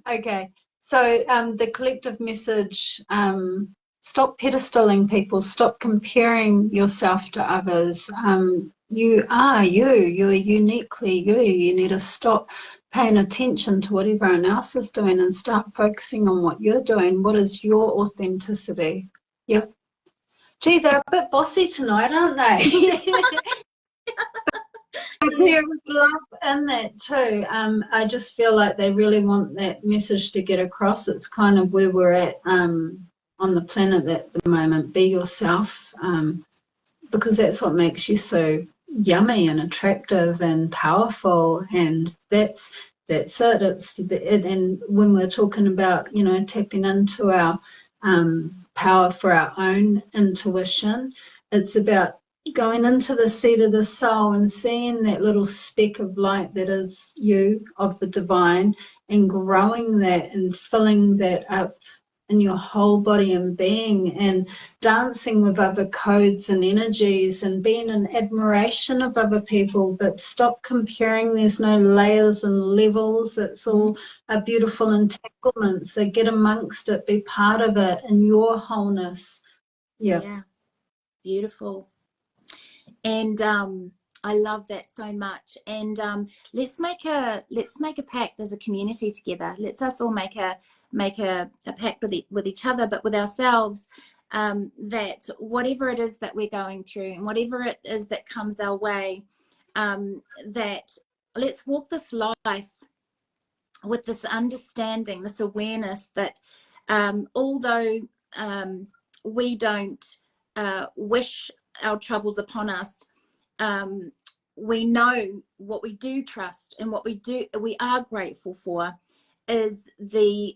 Okay, so the collective message, stop pedestaling people, stop comparing yourself to others. You are you're uniquely you. You need to stop paying attention to what everyone else is doing and start focusing on what you're doing. What is your authenticity? Yep. Gee, they're a bit bossy tonight, aren't they? There is love in that too. I just feel like they really want that message to get across. It's kind of where we're at on the planet at the moment. Be yourself, because that's what makes you so yummy and attractive and powerful, and that's that's it. And when we're talking about, you know, tapping into our power for our own intuition, it's about going into the seat of the soul and seeing that little speck of light that is you, of the divine, and growing that and filling that up in your whole body and being, and dancing with other codes and energies and being in admiration of other people, but stop comparing. There's no layers and levels. It's all a beautiful entanglement. So get amongst it, be part of it in your wholeness. Yeah, beautiful. And I love that so much. And let's make a pact as a community together. Let's us all make a pact with each other, but with ourselves, that whatever it is that we're going through and whatever it is that comes our way, that let's walk this life with this understanding, this awareness that although we don't wish our troubles upon us, we know what we do trust and what we are grateful for is the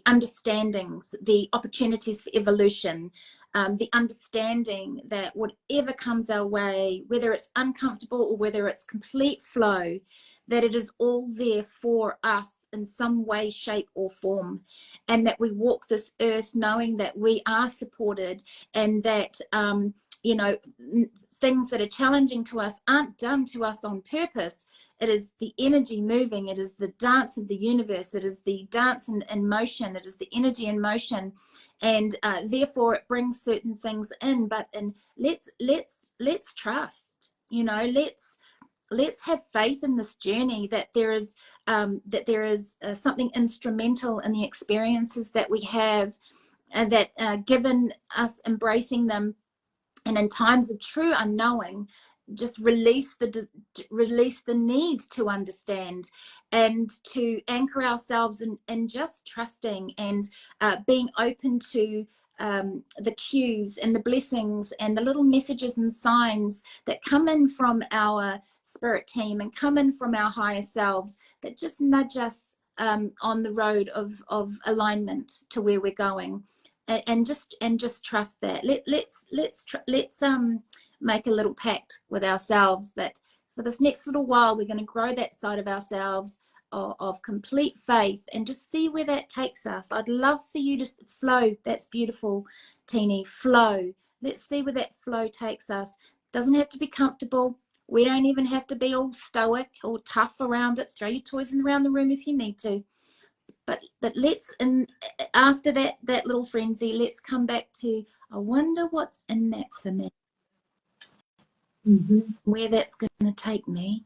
understandings, the opportunities for evolution, the understanding that whatever comes our way, whether it's uncomfortable or whether it's complete flow, that it is all there for us in some way, shape or form, and that we walk this earth knowing that we are supported, and that you know, things that are challenging to us aren't done to us on purpose. It is the energy moving, it is the dance of the universe, it is the dance in motion, it is the energy in motion, and therefore it brings certain things in. But let's trust, you know, let's have faith in this journey, that there is something instrumental in the experiences that we have, and that given us embracing them, and in times of true unknowing, just release the need to understand, and to anchor ourselves in just trusting, and being open to the cues and the blessings and the little messages and signs that come in from our spirit team and come in from our higher selves, that just nudge us on the road of alignment to where we're going. And just trust that. Let's make a little pact with ourselves that for this next little while we're going to grow that side of ourselves of complete faith, and just see where that takes us. I'd love for you to flow. That's beautiful, Teeny. Flow. Let's see where that flow takes us. Doesn't have to be comfortable. We don't even have to be all stoic or tough around it. Throw your toys around the room if you need to. But let's, and after that little frenzy, let's come back to, I wonder what's in that for me, where that's going to take me,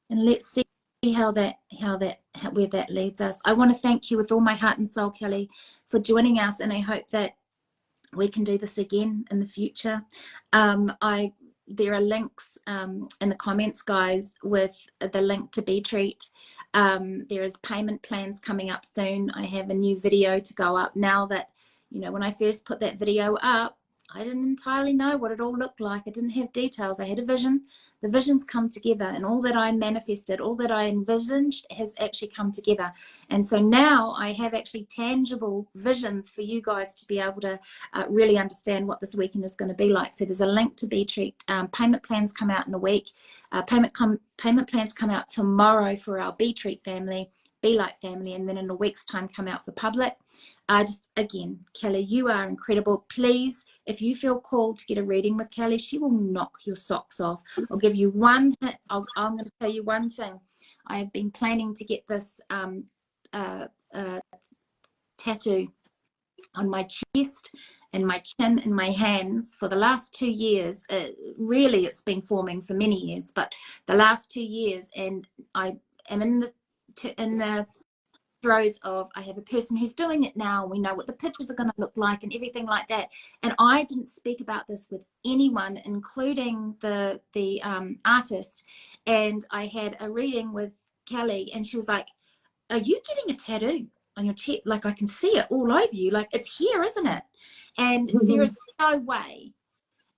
and let's see where that leads us. I want to thank you with all my heart and soul, Kelly, for joining us, and I hope that we can do this again in the future. There are links in the comments, guys, with the link to B-Treat. There is payment plans coming up soon. I have a new video to go up now that, you know, when I first put that video up, I didn't entirely know what it all looked like. I didn't have details. I had a vision. The visions come together, and all that I manifested, all that I envisioned has actually come together. And so now I have actually tangible visions for you guys to be able to really understand what this weekend is going to be like. So there's a link to B-Treat. Payment plans come out in a week. Payment plans come out tomorrow for our B-Treat family, Be Light family, and then in a week's time come out for public. Just again, Kelly, you are incredible. Please, if you feel called to get a reading with Kelly, she will knock your socks off. I'll give you one hint. I'm going to tell you one thing. I have been planning to get this tattoo on my chest and my chin and my hands for the last 2 years. Really, it's been forming for many years, but the last 2 years, and I am in the throes of, I have a person who's doing it now. We know what the pictures are going to look like and everything like that. And I didn't speak about this with anyone, including the artist. And I had a reading with Kelly, and she was like, "Are you getting a tattoo on your chest? Like, I can see it all over you. Like, it's here, isn't it?" And there is no way.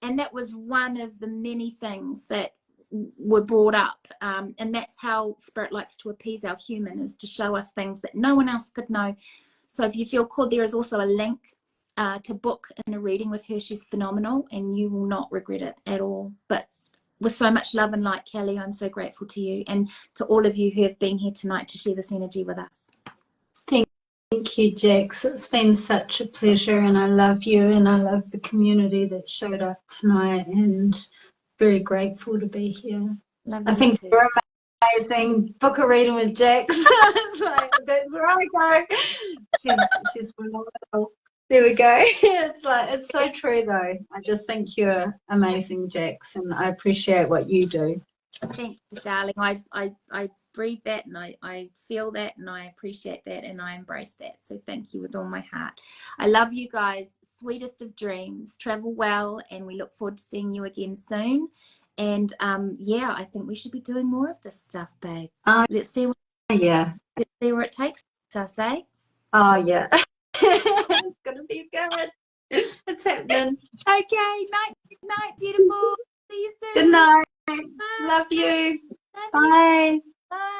And that was one of the many things that were brought up, and that's how Spirit likes to appease our human, is to show us things that no one else could know. So if you feel called, there is also a link to book in a reading with her. She's phenomenal, and you will not regret it at all. But with so much love and light, Kelly, I'm so grateful to you and to all of you who have been here tonight to share this energy with us. Thank you, Jax. It's been such a pleasure, and I love you, and I love the community that showed up tonight, and very grateful to be here. Love I you think too. you're amazing. Book a reading with Jax. It's like, that's where I go. She's phenomenal. There we go. It's so true though. I just think you're amazing, Jax, and I appreciate what you do. Thank you, darling. I breathe that, and I feel that, and I appreciate that, and I embrace that. So thank you with all my heart. I love you guys. Sweetest of dreams. Travel well, and we look forward to seeing you again soon. And yeah, I think we should be doing more of this stuff, babe. Let's see let's see where it takes us, eh? Oh yeah. It's gonna be good. It's happening. Okay, night, beautiful. See you soon. Good night. Bye. Love you. Love you. Bye. Bye.